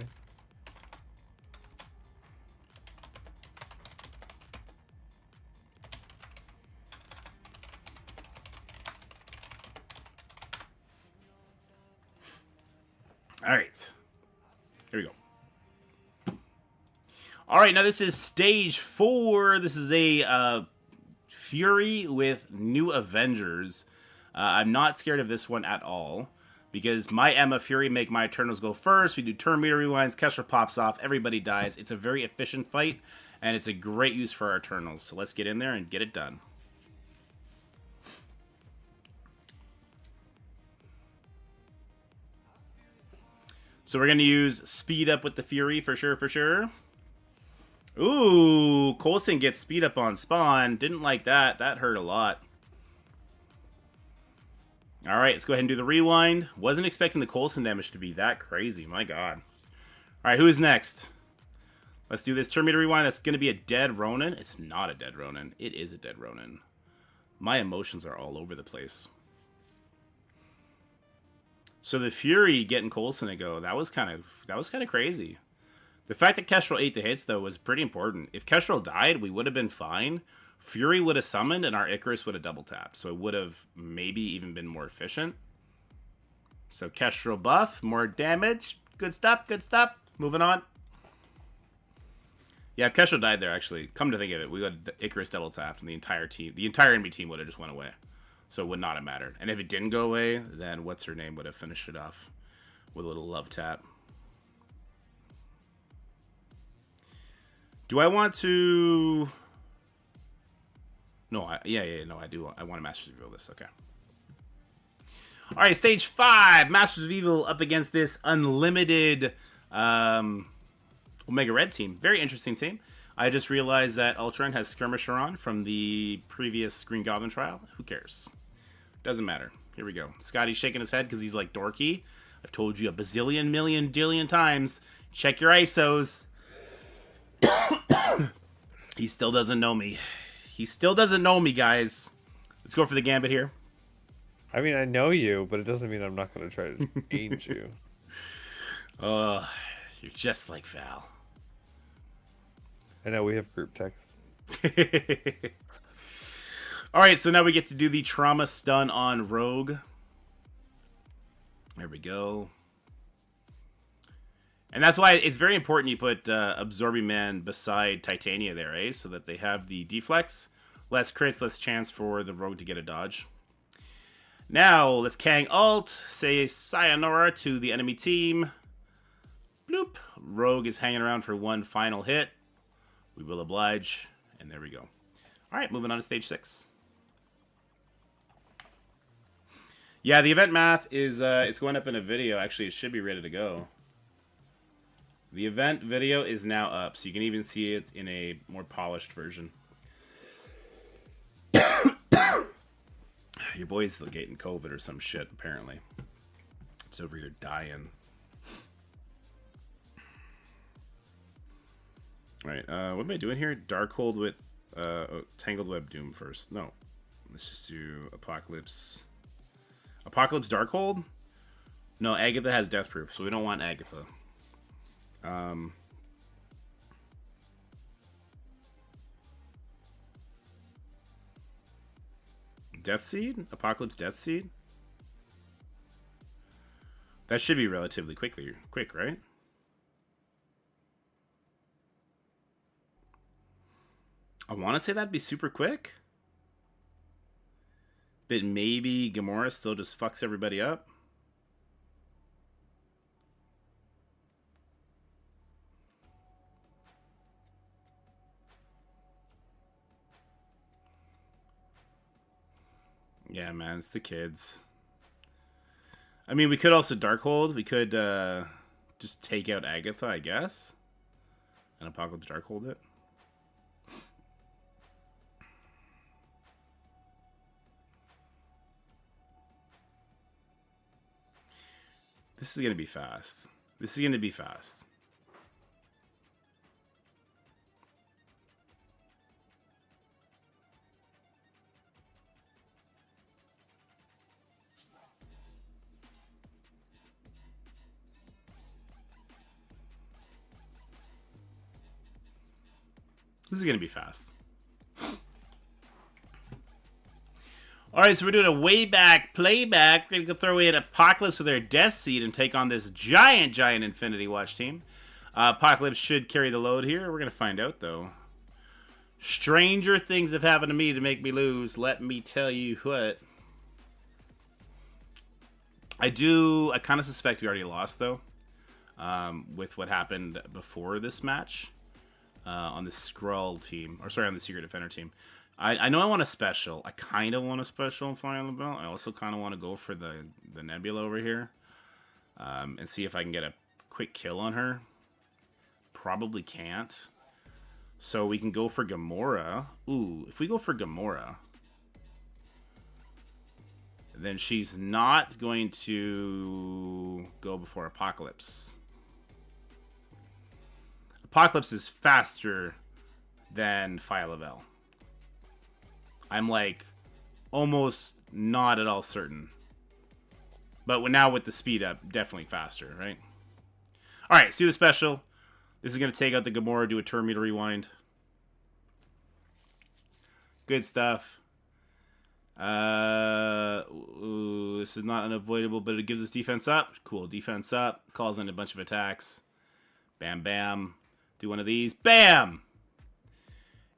Speaker 2: All right. Here we go. All right, now this is stage 4. This is a Fury with New Avengers. I'm not scared of this one at all because my Emma Fury make my Eternals go first. We do turn meter rewinds, Kessler pops off, everybody dies. It's a very efficient fight, and it's a great use for our Eternals. So let's get in there and get it done. So we're going to use speed up with the Fury for sure, for sure. Ooh, Coulson gets speed up on spawn. Didn't like that. That hurt a lot. All right, let's go ahead and do the rewind. Wasn't expecting the Coulson damage to be that crazy. My God. All right, who's next? Let's do this turn meter rewind. That's going to be a dead Ronin. It's not a dead Ronin. It is a dead Ronin. My emotions are all over the place. So the Fury getting Coulson to go, that was kind of crazy. The fact that Kestrel ate the hits, though, was pretty important. If Kestrel died, we would have been fine. Fury would have summoned, and our Icarus would have double tapped. So it would have maybe even been more efficient. So Kestrel buff, more damage. Good stuff, good stuff. Moving on. Yeah, if Kestrel died there, actually, come to think of it, we would have Icarus double tapped, and the entire enemy team would have just went away. So it would not have mattered. And if it didn't go away, then what's her name would have finished it off with a little love tap. Do I want to... No, I do. I want to Masters of Evil this. Okay. All right, stage 5. Masters of Evil up against this unlimited Omega Red team. Very interesting team. I just realized that Ultron has Skirmisher on from the previous Green Goblin trial. Who cares? Doesn't matter. Here we go. Scottie's shaking his head because he's like dorky. I've told you a bazillion, million, dillion times. Check your ISOs. He still doesn't know me. He still doesn't know me, guys. Let's go for the gambit here.
Speaker 1: I mean, I know you, but it doesn't mean I'm not going to try to change you.
Speaker 2: Oh, you're just like Val.
Speaker 1: I know we have group text.
Speaker 2: All right, so now we get to do the trauma stun on Rogue. There we go. And that's why it's very important you put Absorbing Man beside Titania there, eh? So that they have the deflex. Less crits, less chance for the Rogue to get a dodge. Now, let's Kang ult. Say sayonara to the enemy team. Bloop. Rogue is hanging around for one final hit. We will oblige. And there we go. All right, moving on to stage 6. Yeah, the event math is it's going up in a video. Actually, it should be ready to go. The event video is now up, so you can even see it in a more polished version. Your boy's still getting COVID or some shit, apparently. It's over here dying. Alright, what am I doing here? Darkhold with Tangled Web Doom first. No. Let's just do Apocalypse. Apocalypse Darkhold? No, Agatha has Death Proof, so we don't want Agatha. Death Seed? Apocalypse Death Seed? That should be relatively quick, right? I want to say that'd be super quick. But maybe Gamora still just fucks everybody up. Yeah, man, it's the kids. I mean, we could also Darkhold. We could just take out Agatha, I guess. And Apocalypse Darkhold it. This is going to be fast. This is going to be fast. This is going to be fast. Alright, so we're doing a way back playback. We're going to go throw in Apocalypse with their Death Seed and take on this giant Infinity Watch team. Apocalypse should carry the load here. We're going to find out, though. Stranger things have happened to me to make me lose. Let me tell you what. I kind of suspect we already lost, though. With what happened before this match. On the Skrull team. Or, sorry, on the Secret Defender team. I know I want a special. I kind of want a special in Final Belt. I also kind of want to go for the Nebula over here. And see if I can get a quick kill on her. Probably can't. So we can go for Gamora. Ooh, if we go for Gamora, then she's not going to go before Apocalypse. Apocalypse is faster than Phyla-Vell. I'm like almost not at all certain. But now with the speed up, definitely faster, right? All right, let's do the special. This is going to take out the Gamora, do a turn meter rewind. Good stuff. Ooh, this is not unavoidable, but it gives us defense up. Cool, defense up. Calls in a bunch of attacks. Bam, bam. Do one of these. Bam!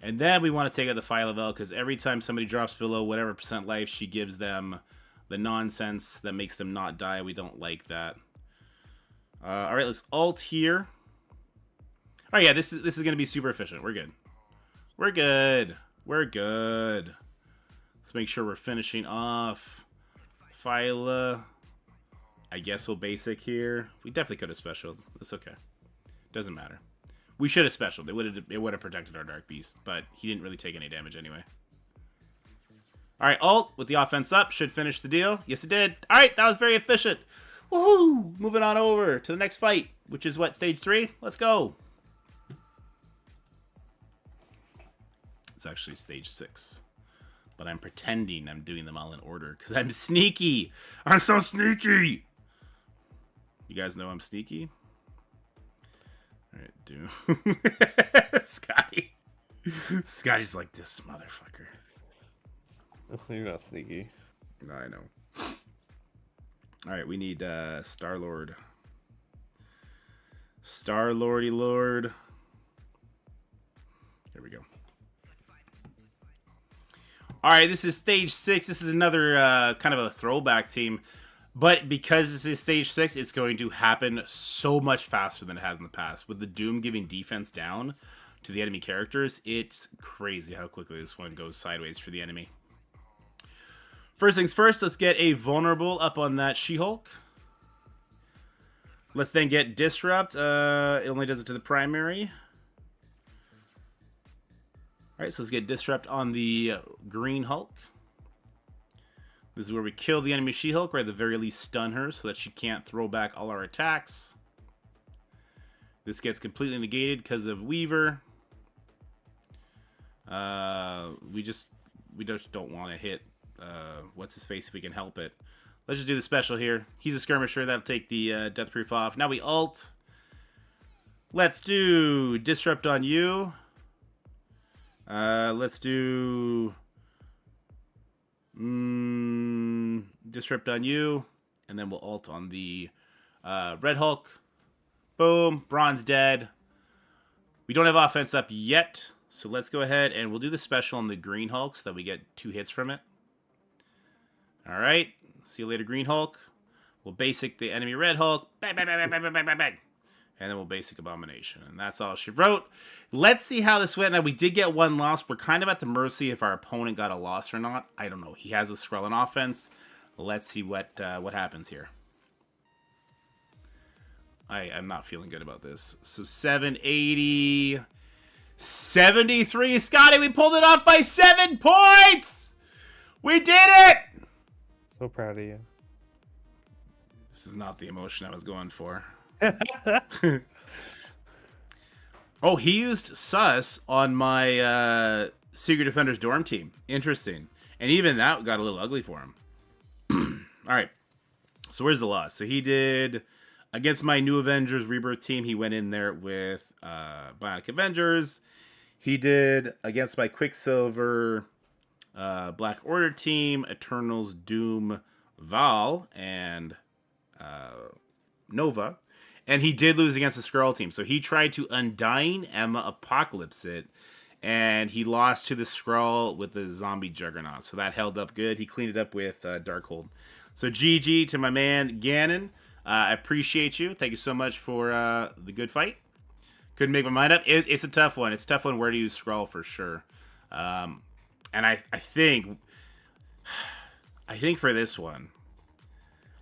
Speaker 2: And then we want to take out the Phyla-Vell, because every time somebody drops below whatever % life, she gives them the nonsense that makes them not die. We don't like that. All right, let's ult here. All right, yeah, this is going to be super efficient. We're good. We're good. We're good. Let's make sure we're finishing off Phyla. I guess we'll basic here. We definitely could have specialed. That's okay. Doesn't matter. We should have specialed. It would have protected our Dark Beast, but he didn't really take any damage anyway. All right, ult with the offense up should finish the deal. Yes, it did. All right, that was very efficient. Woohoo! Moving on over to the next fight, which is what, stage 3? Let's go. It's actually stage 6. But I'm pretending I'm doing them all in order because I'm sneaky. I'm so sneaky. You guys know I'm sneaky? All right, do. Scottie. Scottie's like, this motherfucker.
Speaker 1: You're not sneaky.
Speaker 2: No, I know. All right, we need Star-Lord. Star-Lordy Lord. There we go. All right, this is stage 6. This is another kind of a throwback team. But because this is stage 6, it's going to happen so much faster than it has in the past. With the Doom giving defense down to the enemy characters, it's crazy how quickly this one goes sideways for the enemy. First things first, let's get a vulnerable up on that She-Hulk. Let's then get Disrupt. It only does it to the primary. Alright, so let's get Disrupt on the Green Hulk. This is where we kill the enemy She-Hulk, or at the very least stun her so that she can't throw back all our attacks. This gets completely negated because of Weaver. We just don't want to hit what's-his-face if we can help it. Let's just do the special here. He's a skirmisher. That'll take the death proof off. Now we ult. Let's do Disrupt on you. Let's do Disrupt on you, and then we'll ult on the Red Hulk. Boom, Bronze dead. We don't have offense up yet, so let's go ahead and we'll do the special on the Green Hulk so that we get 2 hits from it. All right, see you later, Green Hulk. We'll basic the enemy Red Hulk. Bang, bang, bang, bang, bang, bang, bang, bang. And then we'll basic Abomination. And that's all she wrote. Let's see how this went. Now, we did get 1 loss. We're kind of at the mercy if our opponent got a loss or not. I don't know. He has a Skrullan offense. Let's see what happens here. I'm not feeling good about this. So 780. 73. Scottie, we pulled it off by 7 points! We did it!
Speaker 1: So proud of you.
Speaker 2: This is not the emotion I was going for. Oh, he used Sus on my Secret Defenders dorm team. Interesting. And even that got a little ugly for him. All right. So where's the loss? So he did against my New Avengers Rebirth team. He went in there with Bionic Avengers. He did against my Quicksilver Black Order team, Eternals, Doom, Val, and Nova. And he did lose against the Skrull team. So he tried to Undying Emma Apocalypse it. And he lost to the Skrull with the zombie Juggernaut. So that held up good. He cleaned it up with Darkhold. So GG to my man Ganon. I appreciate you. Thank you so much for the good fight. Couldn't make my mind up. It's a tough one. It's a tough one where to use Skrull for sure. And I think for this one,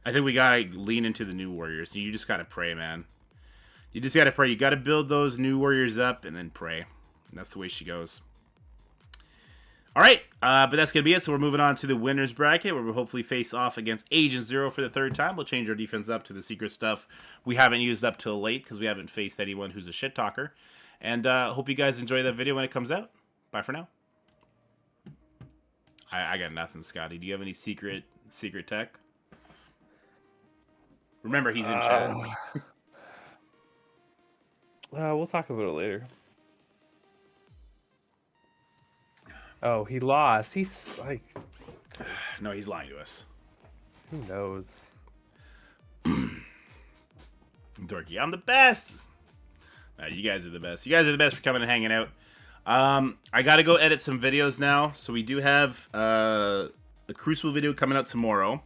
Speaker 2: I think we gotta lean into the new warriors. You just gotta pray, man. You just gotta pray. You gotta build those new warriors up and then pray. And that's the way she goes. All right, but that's going to be it. So we're moving on to the winner's bracket, where we'll hopefully face off against Agent Zero for the third time. We'll change our defense up to the secret stuff we haven't used up till late, because we haven't faced anyone who's a shit talker. And hope you guys enjoy that video when it comes out. Bye for now. I got nothing, Scotty. Do you have any secret tech? Remember, he's in chat.
Speaker 1: We'll talk about it later. Oh, he lost. He's like...
Speaker 2: No, he's lying to us.
Speaker 1: Who knows?
Speaker 2: Dorky, I'm the best! You guys are the best. You guys are the best for coming and hanging out. I gotta go edit some videos now. So we do have a Crucible video coming out tomorrow.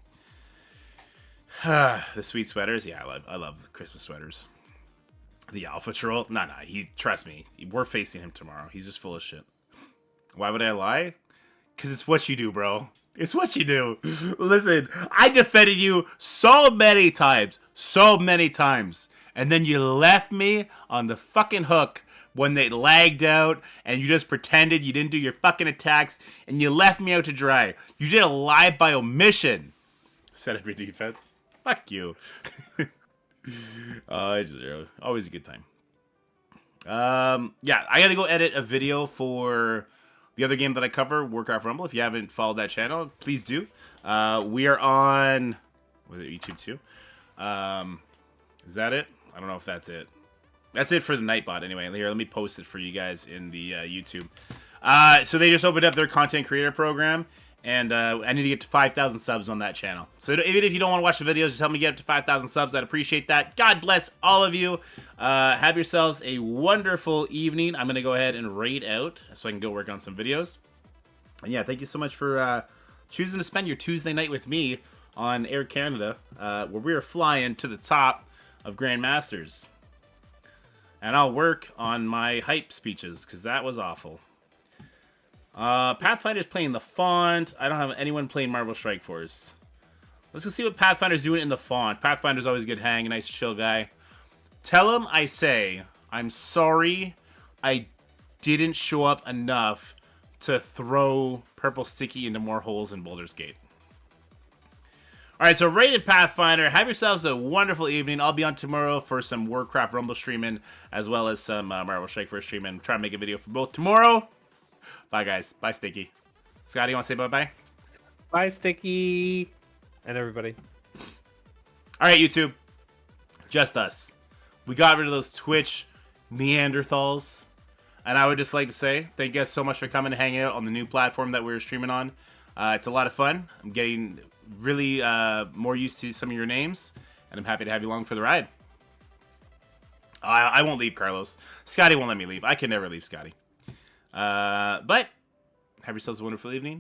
Speaker 2: The sweet sweaters. Yeah, I love the Christmas sweaters. The Alpha Troll. Nah, trust me. We're facing him tomorrow. He's just full of shit. Why would I lie? Because it's what you do, bro. It's what you do. Listen, I defended you so many times. And then you left me on the fucking hook when they lagged out and you just pretended you didn't do your fucking attacks and you left me out to dry. You did a lie by omission. Set up your defense. Fuck you. Always a good time. Yeah, I gotta go edit a video for the other game that I cover, Warcraft Rumble. If you haven't followed that channel, please do. We are on YouTube too. Is that it? I don't know if that's it. That's it for the Nightbot anyway. Here, let me post it for you guys in the YouTube. So they just opened up their content creator program, and I need to get to 5,000 subs on that channel. So even if you don't want to watch the videos, just help me get up to 5,000 subs. I'd appreciate that. God bless all of you. Have yourselves a wonderful evening. I'm going to go ahead and raid out so I can go work on some videos. And yeah, thank you so much for choosing to spend your Tuesday night with me on Air Canada, where we are flying to the top of Grandmasters. And I'll work on my hype speeches, because that was awful. Pathfinder's playing the font. I don't have anyone playing Marvel Strike Force. Let's go see what Pathfinder's doing in the font. Pathfinder's always a good hang, a nice chill guy. Tell him I say, I'm sorry I didn't show up enough to throw Purple Sticky into more holes in Baldur's Gate. Alright, so rated Pathfinder, have yourselves a wonderful evening. I'll be on tomorrow for some Warcraft Rumble streaming, as well as some Marvel Strike Force streaming. Try to make a video for both tomorrow. Bye, guys. Bye, Sticky. Scotty, you want to say bye-bye?
Speaker 1: Bye, Sticky. And everybody.
Speaker 2: Alright, YouTube. Just us. We got rid of those Twitch Neanderthals. And I would just like to say, thank you guys so much for coming and hanging out on the new platform that we're streaming on. It's a lot of fun. I'm getting really more used to some of your names, and I'm happy to have you along for the ride. I won't leave, Carlos. Scotty won't let me leave. I can never leave Scotty. But have yourselves a wonderful evening.